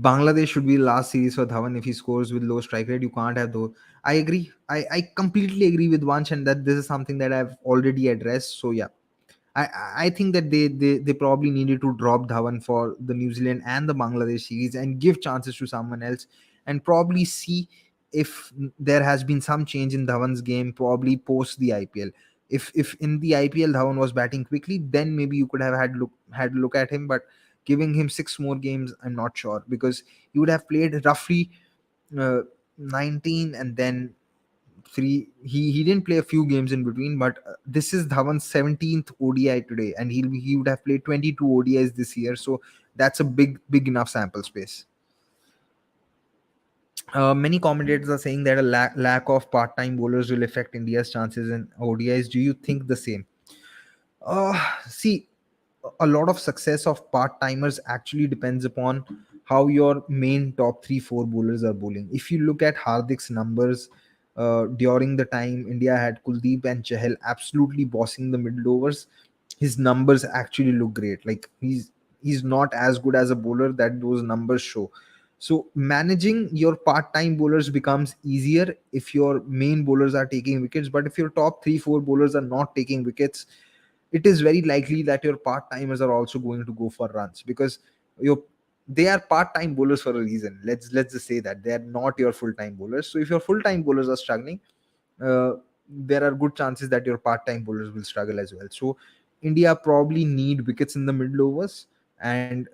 A: Bangladesh should be the last series for Dhawan. If he scores with low strike rate, you can't have those. I agree. I completely agree with Vanch, and that this is something that I've already addressed. So yeah, I think that they probably needed to drop Dhawan for the New Zealand and the Bangladesh series and give chances to someone else, and probably see if there has been some change in Dhawan's game probably post the IPL. If in the IPL Dhawan was batting quickly, then maybe you could have had a look at him. But giving him six more games, I'm not sure, because he would have played roughly 19 and then three. He didn't play a few games in between, but this is Dhawan's 17th ODI today, and he would have played 22 ODIs this year. So that's a big enough sample space. Many commentators are saying that a lack of part-time bowlers will affect India's chances in ODIs. Do you think the same? See, a lot of success of part-timers actually depends upon how your main top 3 4 bowlers are bowling. If you look at Hardik's numbers during the time India had Kuldeep and Chahal absolutely bossing the middle overs, his numbers actually look great. Like he's not as good as a bowler that those numbers show. So managing your part-time bowlers becomes easier if your main bowlers are taking wickets. But if your top 3 4 bowlers are not taking wickets, it is very likely that your part timers are also going to go for runs, because your they are part time bowlers for a reason. Let's just say that they are not your full time bowlers. So if your full time bowlers are struggling, uh, there are good chances that your part time bowlers will struggle as well. So India probably need wickets in the middle overs, and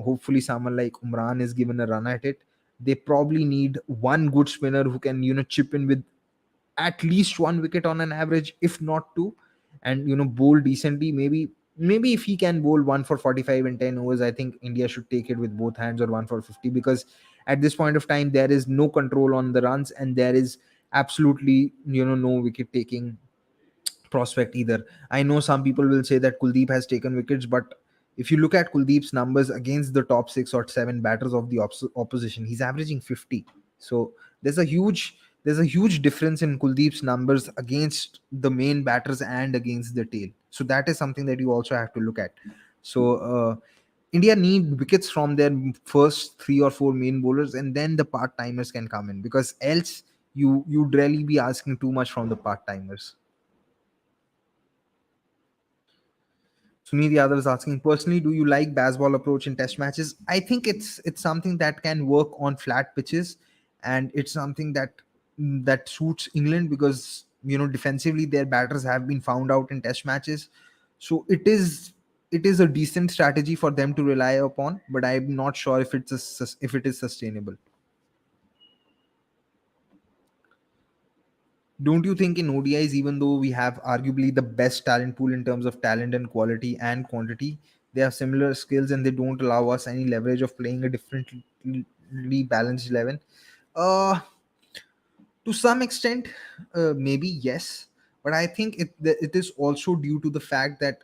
A: hopefully someone like Umran is given a run at it. They probably need one good spinner who can chip in with at least one wicket on an average, if not two, and bowl decently. Maybe if he can bowl one for 45 and 10 overs, I think India should take it with both hands, or one for 50, because at this point of time there is no control on the runs, and there is absolutely no wicket taking prospect either. I know some people will say that Kuldeep has taken wickets, but if you look at Kuldeep's numbers against the top 6 or 7 batters of the opposition, he's averaging 50. So there's a huge difference in Kuldeep's numbers against the main batters and against the tail. So that is something that you also have to look at. So India need wickets from their first 3 or 4 main bowlers, and then the part timers can come in, because else you'd really be asking too much from the part timers. Sunil Yadav is asking, personally, do you like baseball approach in test matches? I think it's something that can work on flat pitches, and it's something that suits England, because defensively their batters have been found out in test matches. So it is a decent strategy for them to rely upon, but I'm not sure if it is sustainable. Don't you think in ODIs, even though we have arguably the best talent pool in terms of talent and quality and quantity, they have similar skills and they don't allow us any leverage of playing a differently balanced 11? Uh, to some extent, maybe yes, but I think it is also due to the fact that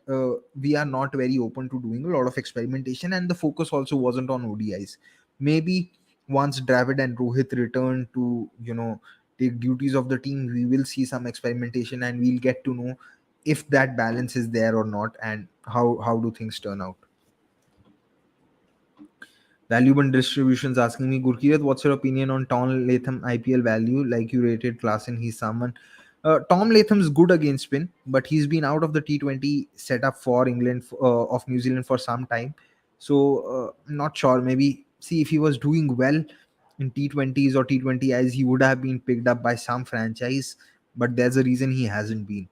A: we are not very open to doing a lot of experimentation, and the focus also wasn't on ODIs. Maybe once Dravid and Rohit return to take duties of the team, we will see some experimentation, and we'll get to know if that balance is there or not, and how do things turn out. Valuable distributions asking me, Gurkirat, what's your opinion on Tom Latham IPL value? Like you rated Klassen, he's someone. Tom Latham's good against spin, but he's been out of the T20 setup for England, of New Zealand, for some time. So I'm not sure. Maybe see, if he was doing well in T20s or T20Is, he would have been picked up by some franchise, but there's a reason he hasn't been.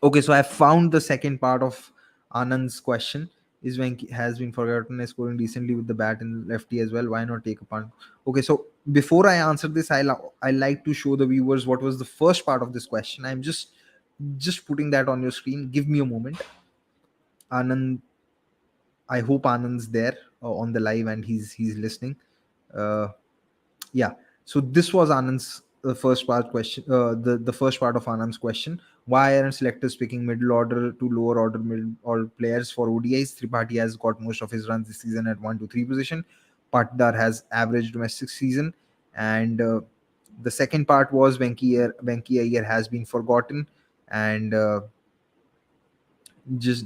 A: Okay, so I found the second part of Anand's question. is Venki has been forgotten as scoring decently with the bat and lefty as well. Why not take a punt? Okay, so before I answer this, I like to show the viewers what was the first part of this question. I'm just putting that on your screen. Give me a moment. Anand, I hope Anand's there on the live and he's listening. Uh, yeah, so this was Anand's first part question, the first part of Anand's question. Why aren't selectors picking middle order to lower order middle order players for ODIs? Tripathi has got most of his runs this season at 1 to 3 position. Patdar has average domestic season. And the second part was Venki Iyer has been forgotten. And just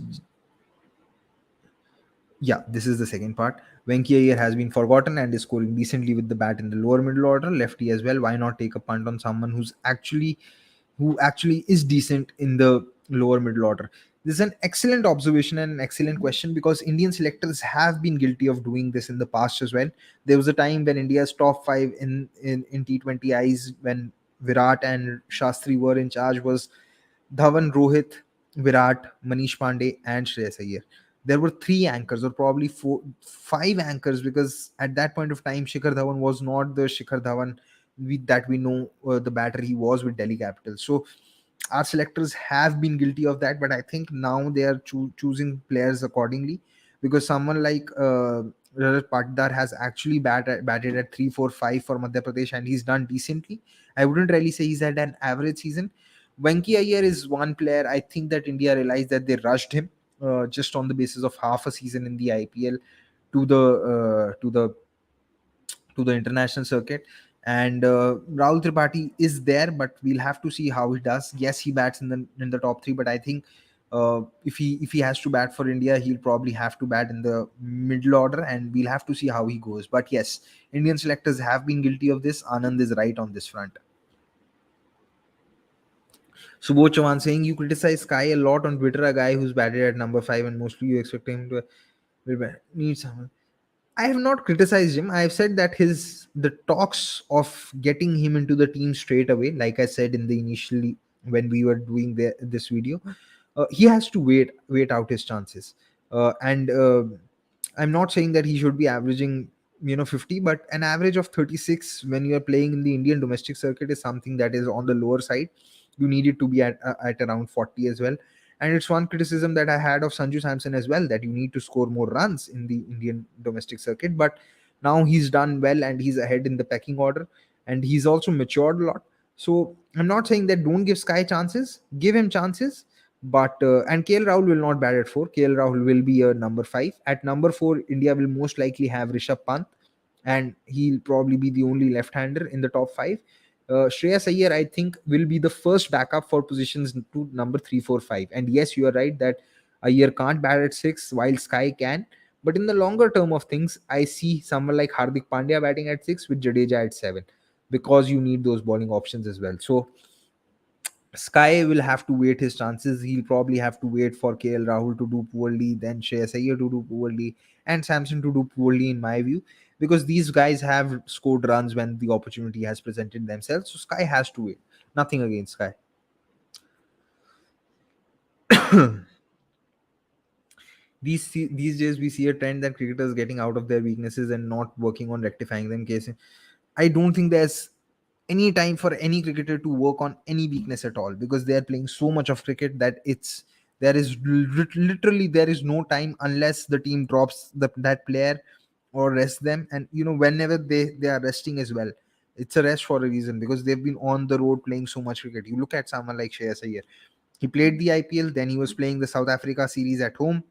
A: yeah, this is the second part. Venki Iyer has been forgotten and is scoring decently with the bat in the lower middle order, lefty as well. Why not take a punt on someone who actually is decent in the lower middle order? This is an excellent observation and an excellent question, because Indian selectors have been guilty of doing this in the past as well. There was a time when India's top five in T20Is, when Virat and Shastri were in charge, was Dhawan, Rohit, Virat, Manish Pandey, and Shreyas Iyer. There were three anchors, or probably four, five anchors, because at that point of time, Shikhar Dhawan was not the Shikhar Dhawan that we know, the batter he was with Delhi Capitals. So our selectors have been guilty of that, but I think now they are choosing players accordingly, because someone like Rajat Patdar has actually batted at 3, 4, 5 for Madhya Pradesh, and he's done decently. I wouldn't really say he's had an average season. Venki Iyer is one player. I think that India realized that they rushed him just on the basis of half a season in the IPL to the international circuit. And Rahul Tripathi is there, but we'll have to see how he does. Yes, he bats in the top three, but I think if he has to bat for India, he'll probably have to bat in the middle order, and we'll have to see how he goes. But yes, Indian selectors have been guilty of this. Anand is right on this front. Subodh Chauhan saying you criticize Sky a lot on Twitter, a guy who's batted at number 5, and mostly you expect him to need someone. I have not criticized him. I have said that the talks of getting him into the team straight away, like I said in the initially when we were doing this video, he has to wait out his chances. And I'm not saying that he should be averaging 50, but an average of 36 when you are playing in the Indian domestic circuit is something that is on the lower side. You need it to be at around 40 as well. And it's one criticism that I had of Sanju Samson as well, that you need to score more runs in the Indian domestic circuit. But now he's done well and he's ahead in the pecking order, and he's also matured a lot. So I'm not saying that don't give Sky chances, give him chances. But and KL Rahul will not bat at 4. KL Rahul will be a number 5. At number 4, India will most likely have Rishabh Pant, and he'll probably be the only left-hander in the top 5. Shreyas Iyer, I think, will be the first backup for positions to number 3, 4, 5. And yes, you are right that Iyer can't bat at 6 while Sky can. But in the longer term of things, I see someone like Hardik Pandya batting at 6 with Jadeja at 7, because you need those bowling options as well. So Sky will have to wait his chances. He'll probably have to wait for KL Rahul to do poorly, then Shreyas Iyer to do poorly, and Samson to do poorly, in my view, because these guys have scored runs when the opportunity has presented themselves. So Sky has to wait. Nothing against Sky. These days we see a trend that cricketers getting out of their weaknesses and not working on rectifying them. Case I don't think there's any time for any cricketer to work on any weakness at all, because they are playing so much of cricket that literally there is no time unless the team drops that player or rest them. And whenever they are resting as well, it's a rest for a reason, because they've been on the road playing so much cricket. You look at someone like Shreyas Iyer. He played the IPL, then he was playing the South Africa series at home.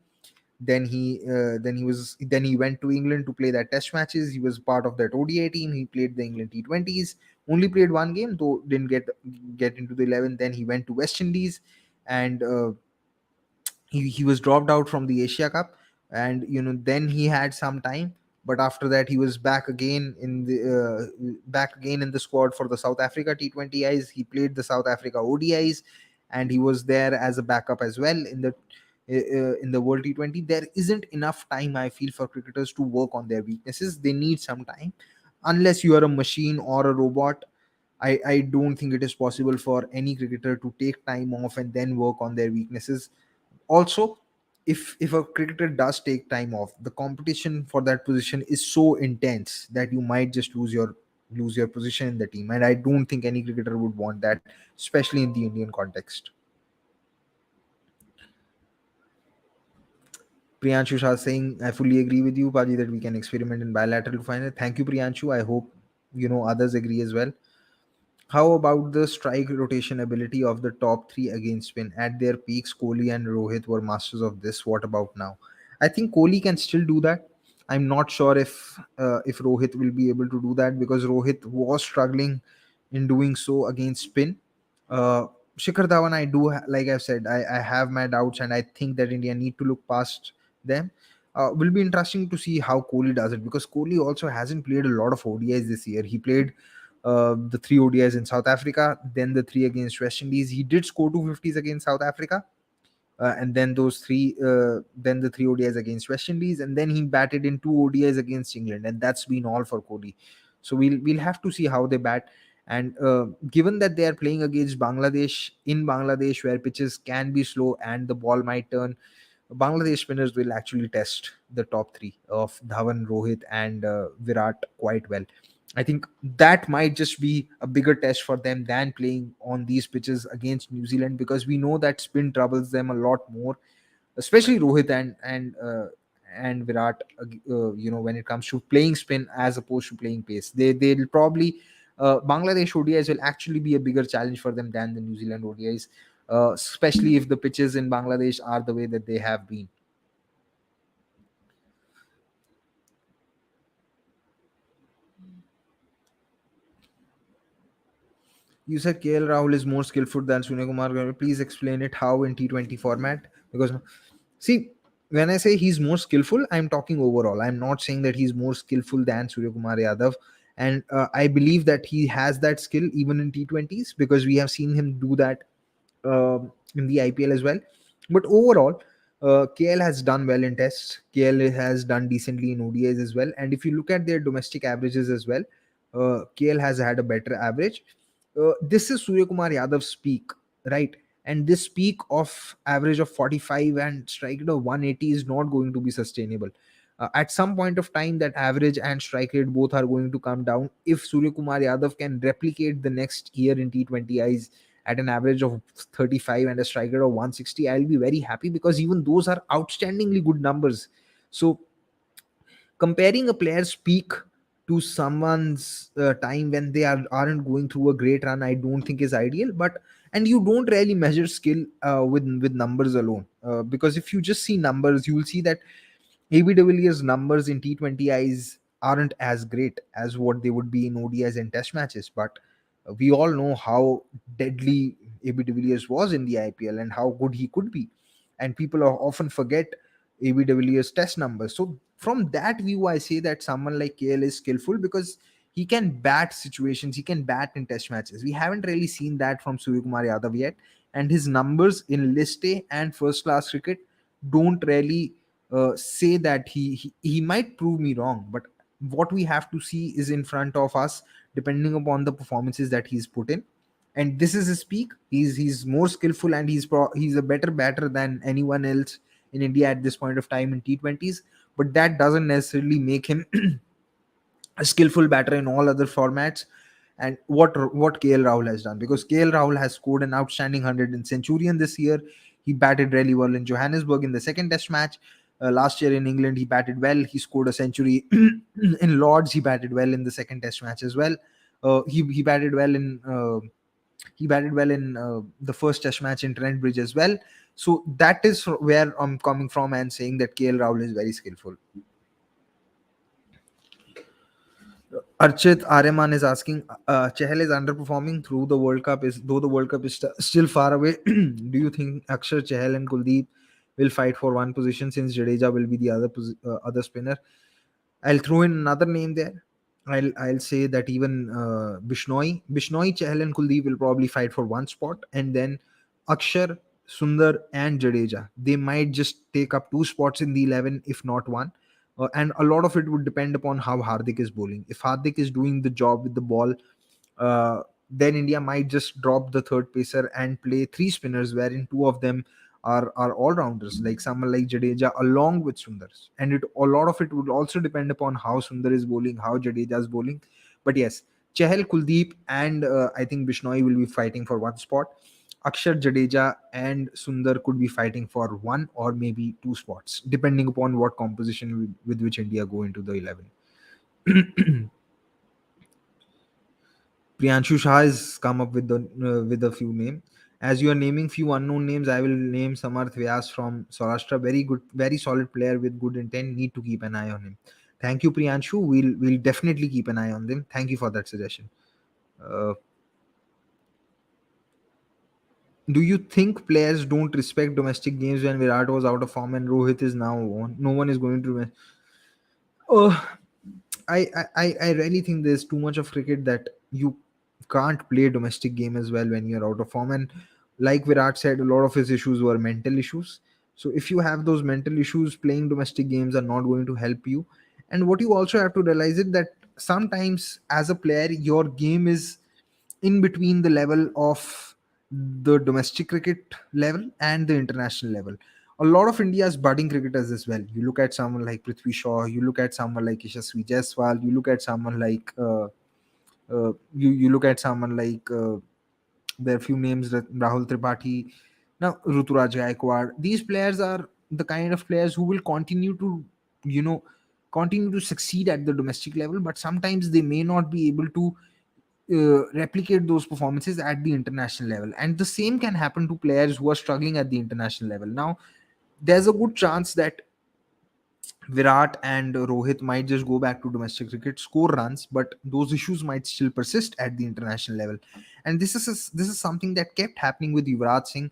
A: Then he went to England to play that test matches. He was part of that ODI team. He played the England T20s. Only played one game, though didn't get into the 11. Then he went to West Indies, and he was dropped out from the Asia Cup. And then he had some time, but after that he was back again in the squad for the South Africa T20Is. He played the South Africa ODIs, and he was there as a backup as well in the World T20. There isn't enough time, I feel, for cricketers to work on their weaknesses. They need some time. Unless you are a machine or a robot, I don't think it is possible for any cricketer to take time off and then work on their weaknesses. Also, if a cricketer does take time off, the competition for that position is so intense that you might just lose your position in the team, and I don't think any cricketer would want that, especially in the Indian context. Priyanshu Shah saying, I fully agree with you, Paji, that we can experiment in bilateral to find it. Thank you, Priyanshu. I hope others agree as well. How about the strike rotation ability of the top three against spin? At their peaks, Kohli and Rohit were masters of this. What about now? I think Kohli can still do that. I'm not sure if Rohit will be able to do that, because Rohit was struggling in doing so against spin. Uh, Shikhar Dhawan, like I've said, I have my doubts, and I think that India need to look past them. Will be interesting to see how Kohli does it, because Kohli also hasn't played a lot of ODIs this year. He played the three ODIs in South Africa, then the three against West Indies. He did score 250s against South Africa, and then then the three ODIs against West Indies, and then he batted in two ODIs against England, and that's been all for Kohli. So we'll have to see how they bat. And given that they are playing against Bangladesh in Bangladesh, where pitches can be slow and the ball might turn, Bangladesh spinners will actually test the top three of Dhawan, Rohit, and Virat quite well. I think that might just be a bigger test for them than playing on these pitches against New Zealand, because we know that spin troubles them a lot more, especially Rohit and Virat. When it comes to playing spin as opposed to playing pace, they'll probably Bangladesh ODIs will actually be a bigger challenge for them than the New Zealand ODIs, especially if the pitches in Bangladesh are the way that they have been. You said KL Rahul is more skillful than Suryakumar Yadav. Please explain it how in T20 format. Because see, when I say he's more skillful, I'm talking overall. I'm not saying that he's more skillful than Suryakumar Yadav. And I believe that he has that skill even in T20s, because we have seen him do that in the IPL as well. But overall, KL has done well in tests. KL has done decently in ODIs as well. And if you look at their domestic averages as well, KL has had a better average. This is Suryakumar Yadav's peak, right? And this peak of average of 45 and strike rate of 180 is not going to be sustainable. At some point of time, that average and strike rate both are going to come down. If Suryakumar Yadav can replicate the next year in T20Is at an average of 35 and a strike rate of 160, I'll be very happy, because even those are outstandingly good numbers. So comparing a player's peak to someone's time when they aren't going through a great run, I don't think is ideal. But and you don't really measure skill with numbers alone, because if you just see numbers, you will see that AB de Villiers' numbers in T20Is aren't as great as what they would be in ODIs and Test matches. But we all know how deadly AB de Villiers was in the IPL and how good he could be. And people often forget AB de Villiers' Test numbers. So from that view, I say that someone like KL is skillful, because he can bat situations, he can bat in Test matches. We haven't really seen that from Suryakumar Yadav yet, and his numbers in List A and first class cricket don't really say that he might prove me wrong. But what we have to see is in front of us, depending upon the performances that he's put in. And this is his peak. He's more skillful, and he's a better batter than anyone else in India at this point of time in T20s. But that doesn't necessarily make him a skillful batter in all other formats. And what KL Rahul has done, because KL Rahul has scored an outstanding 100 in Centurion this year. He batted really well in Johannesburg in the second Test match. Last year in England, he batted well. He scored a century in Lords. He batted well in the second Test match as well. He batted well in the first Test match in Trent Bridge as well. So that is where I'm coming from and saying that KL Rahul is very skillful. Archit Aryaman is asking, Chahal is underperforming through the World Cup. Though the World Cup is still far away, do you think Akshar, Chahal, and Kuldeep will fight for one position, since Jadeja will be the other spinner? I'll throw in another name there. I'll say that even Bishnoi, Chahal, and Kuldeep will probably fight for one spot, and then Akshar, Sundar, and Jadeja, they might just take up two spots in the 11, if not one. And a lot of it would depend upon how Hardik is bowling. If Hardik is doing the job with the ball, then India might just drop the third pacer and play three spinners, wherein two of them are all rounders, like someone like Jadeja along with Sundar. And a lot of it would also depend upon how Sundar is bowling, how Jadeja is bowling. But yes, Chahal, Kuldeep, and I think Bishnoi will be fighting for one spot. Akshar, Jadeja, and Sundar could be fighting for one or maybe two spots, depending upon what composition with which India go into the 11. Priyanshu Shah has come up with a few names. As you are naming few unknown names, I will name Samarth Vyas from Saurashtra. Very good, very solid player with good intent. Need to keep an eye on him. Thank you, Priyanshu. We'll definitely keep an eye on them. Thank you for that suggestion. Uh, do you think players don't respect domestic games when Virat was out of form and Rohit is now on? No one is going to. Oh, I really think there's too much of cricket that you can't play domestic game as well when you're out of form. And like Virat said, a lot of his issues were mental issues. So if you have those mental issues, playing domestic games are not going to help you. And what you also have to realize is that sometimes as a player, your game is in between the level of the domestic cricket level and the international level. A lot of India's budding cricketers as well. You look at someone like Prithvi Shaw, you look at someone like Yashasvi Jaiswal, you look at someone like you look at someone like there are few names that Rahul Tripathi, now Ruturaj Gaikwad. These players are the kind of players who will continue to, you know, continue to succeed at the domestic level, but sometimes they may not be able to replicate those performances at the international level. And the same can happen to players who are struggling at the international level. Now, there's a good chance that Virat and Rohit might just go back to domestic cricket, score runs, but those issues might still persist at the international level. And this is something that kept happening with Yuvraj Singh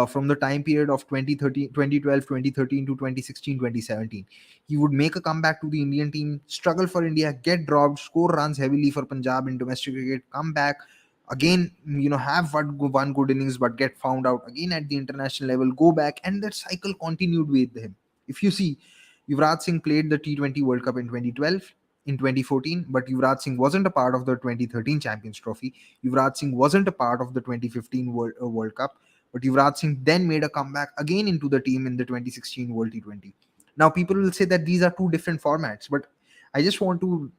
A: from the time period of 2013, 2012, 2013 to 2016, 2017. He would make a comeback to the Indian team, struggle for India, get dropped, score runs heavily for Punjab in domestic cricket, come back again, have one good innings but get found out again at the international level, go back, and that cycle continued with him. If you see, Yuvraj Singh played the T20 World Cup in 2012, in 2014, but Yuvraj Singh wasn't a part of the 2013 Champions Trophy. Yuvraj Singh wasn't a part of the 2015 World Cup, but Yuvraj Singh then made a comeback again into the team in the 2016 World T20. Now, people will say that these are two different formats, but I just want to,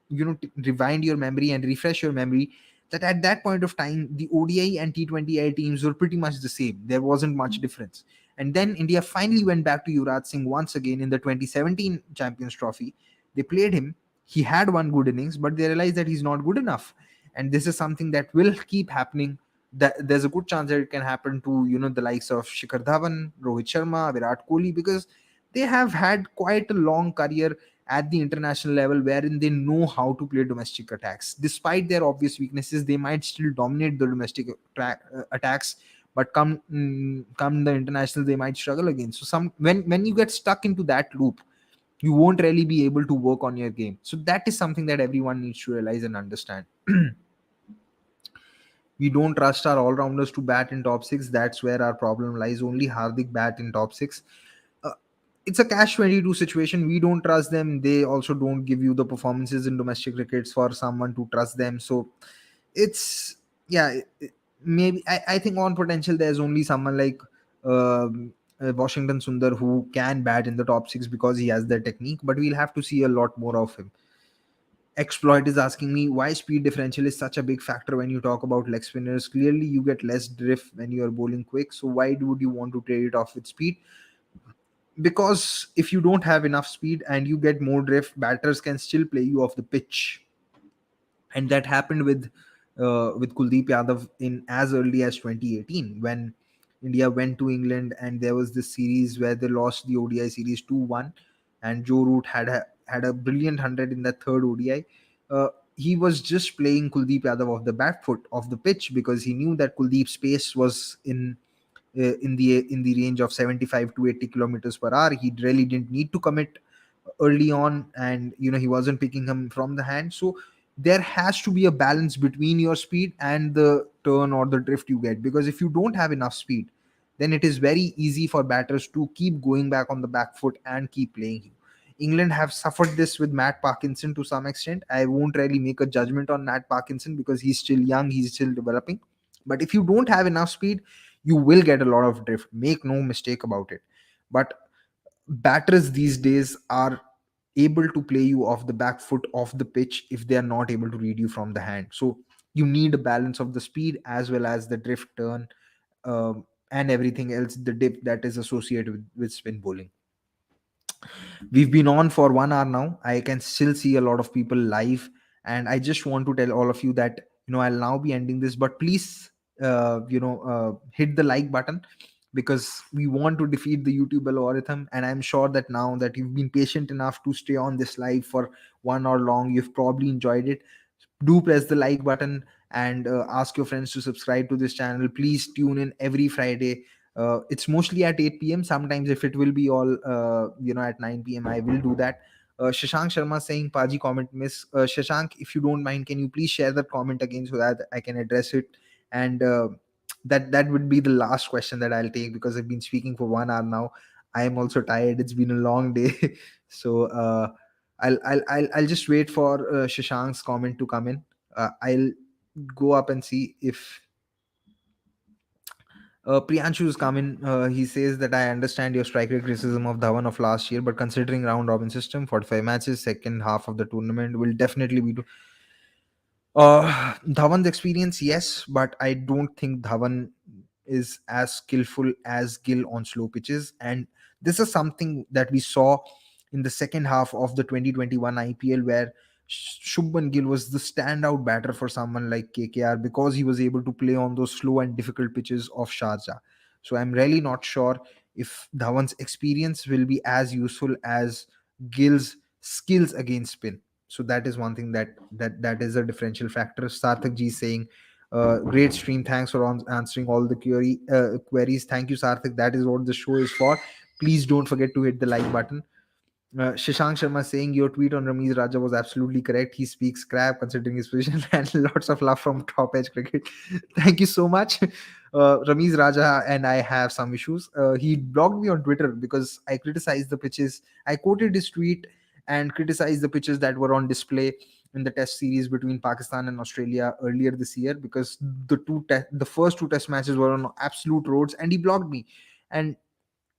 A: rewind your memory and refresh your memory that at that point of time, the ODI and T20I teams were pretty much the same. There wasn't much difference. And then India finally went back to Yuvraj Singh once again in the 2017 Champions Trophy. They played him. He had one good innings, but they realized that he's not good enough. And this is something that will keep happening. That there's a good chance that it can happen to the likes of Shikhar Dhawan, Rohit Sharma, Virat Kohli, because they have had quite a long career at the international level wherein they know how to play domestic attacks. Despite their obvious weaknesses, they might still dominate the domestic attacks, but come the international, they might struggle again. So when you get stuck into that loop, you won't really be able to work on your game. So that is something that everyone needs to realize and understand. We don't trust our all-rounders to bat in top six. That's where our problem lies. Only Hardik bat in top six. uh, it's a catch 22 situation. We don't trust them, they also don't give you the performances in domestic crickets for someone to trust them. So it's, yeah, maybe I think on potential there's only someone like Washington Sundar who can bat in the top six because he has the technique, but we'll have to see a lot more of him. Exploit is asking me why speed differential is such a big factor when you talk about leg spinners. Clearly you get less drift when you are bowling quick, so why would you want to trade it off with speed? Because if you don't have enough speed and you get more drift, batters can still play you off the pitch. And that happened with Kuldeep Yadav in as early as 2018 when India went to England, and there was this series where they lost the ODI series 2-1, and Joe Root had a brilliant 100 in that third ODI. He was just playing Kuldeep Yadav off the back foot of the pitch because he knew that Kuldeep's pace was in the range of 75 to 80 kilometers per hour. He really didn't need to commit early on, and he wasn't picking him from the hand. So there has to be a balance between your speed and the turn or the drift you get, because if you don't have enough speed, then it is very easy for batters to keep going back on the back foot and keep playing you. England have suffered this with Matt Parkinson to some extent. I won't really make a judgment on Matt Parkinson because he's still young, he's still developing. But if you don't have enough speed, You will get a lot of drift, make no mistake about it. But batters these days are able to play you off the back foot off the pitch if they are not able to read you from the hand. So you need a balance of the speed as well as the drift turn, and everything else, the dip that is associated with spin bowling. We've been on for 1 hour now. I can still see a lot of people live, and I just want to tell all of you that, I'll now be ending this, but please, hit the like button, because we want to defeat the YouTube algorithm. And I'm sure that now that you've been patient enough to stay on this live for 1 hour long, you've probably enjoyed it. Do press the like button, and ask your friends to subscribe to this channel. Please tune in every Friday. It's mostly at 8 p.m. Sometimes if it will be all at 9 p.m, I will do that. Shashank Sharma saying, Paji comment miss. Shashank, if you don't mind, can you please share that comment again so that I can address it? And that would be the last question that I'll take, because I've been speaking for 1 hour now. I am also tired. It's been a long day. So I'll just wait for Shashank's comment to come in. I'll go up and see if Priyanshu's coming. He says that I understand your strike rate criticism of Dhawan of last year, but considering round robin system, 45 matches, second half of the tournament will definitely be. Dhawan's experience, yes, but I don't think Dhawan is as skillful as Gill on slow pitches. And this is something that we saw in the second half of the 2021 IPL, where Shubman Gill was the standout batter for someone like KKR, because he was able to play on those slow and difficult pitches of Sharjah. So I'm really not sure if Dhawan's experience will be as useful as Gill's skills against spin. So that is one thing that is a differential factor. Sarthak ji saying, great stream, thanks for answering all the queries. Thank you, Sarthak. That is what the show is for. Please don't forget to hit the like button. Shashank Sharma saying, your tweet on Ramiz Raja was absolutely correct. He speaks crap considering his position. And lots of love from Top Edge Cricket. Thank you so much. Ramiz Raja and I have some issues. He blocked me on Twitter because I criticized the pitches. I quoted his tweet and criticized the pitches that were on display in the test series between Pakistan and Australia earlier this year, because the first two test matches were on absolute roads, and he blocked me. And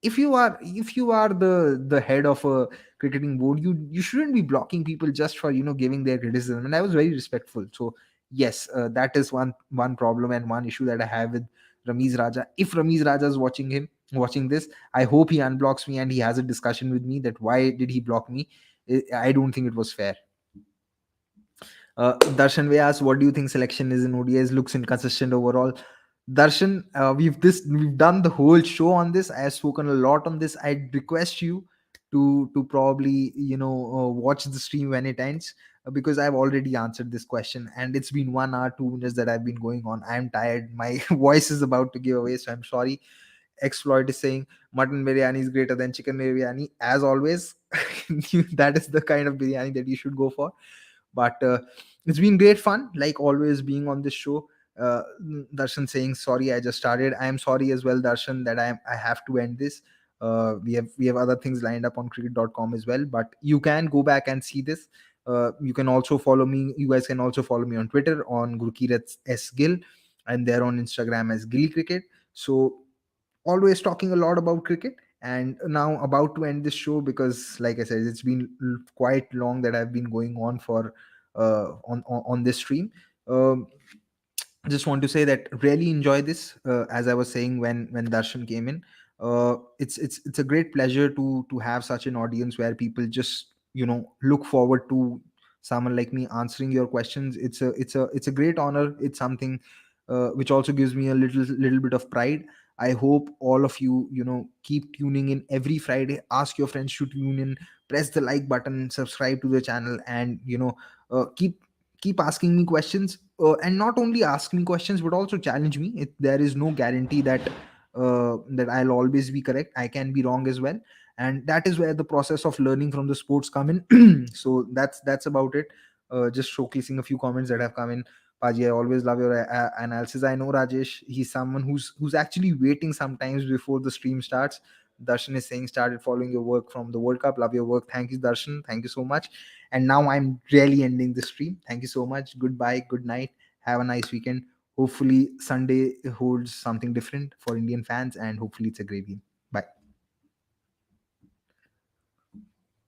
A: if you are the head of a cricketing board, you shouldn't be blocking people just for giving their criticism. And I was very respectful. So yes, that is one problem and one issue that I have with Ramiz Raja. If Ramiz Raja is watching this, I hope he unblocks me and he has a discussion with me that why did he block me. I don't think it was fair. Darshan Vyas, what do you think selection is in ODIs? Looks inconsistent overall. Darshan, we've done the whole show on this. I have spoken a lot on this. I request you to probably watch the stream when it ends, because I've already answered this question, and it's been 1 hour 2 minutes that I've been going on. I'm tired. My voice is about to give away, so I'm sorry. Exploit is saying mutton biryani is greater than chicken biryani. As always, that is the kind of biryani that you should go for. But it's been great fun, like always, being on this show. Darshan saying, sorry, I just started. I am sorry as well, Darshan, that I have to end this. We have other things lined up on cricket.com as well, but you can go back and see this. You can also follow me. You guys can also follow me on Twitter on Gurkirat S Gill, and they're on Instagram as GillyCricket. So always talking a lot about cricket, and now about to end this show, because like I said, it's been quite long that I've been going on for on this stream. um, I just want to say that really enjoy this. As I was saying when Darshan came in, it's a great pleasure to have such an audience where people just look forward to someone like me answering your questions. It's a great honor. It's something which also gives me a little bit of pride. I hope all of you keep tuning in every Friday. Ask your friends to tune in. Press the like button, subscribe to the channel, and keep asking me questions, and not only ask me questions but also challenge me. There is no guarantee that I'll always be correct. I can be wrong as well, and that is where the process of learning from the sports come in. So that's about it. Just showcasing a few comments that have come in. Paji, I always love your analysis. I know Rajesh, he's someone who's actually waiting sometimes before the stream starts. Darshan is saying, started following your work from the World Cup. Love your work. Thank you, Darshan. Thank you so much. And now I'm really ending the stream. Thank you so much. Goodbye. Good night. Have a nice weekend. Hopefully Sunday holds something different for Indian fans, and hopefully it's a great game.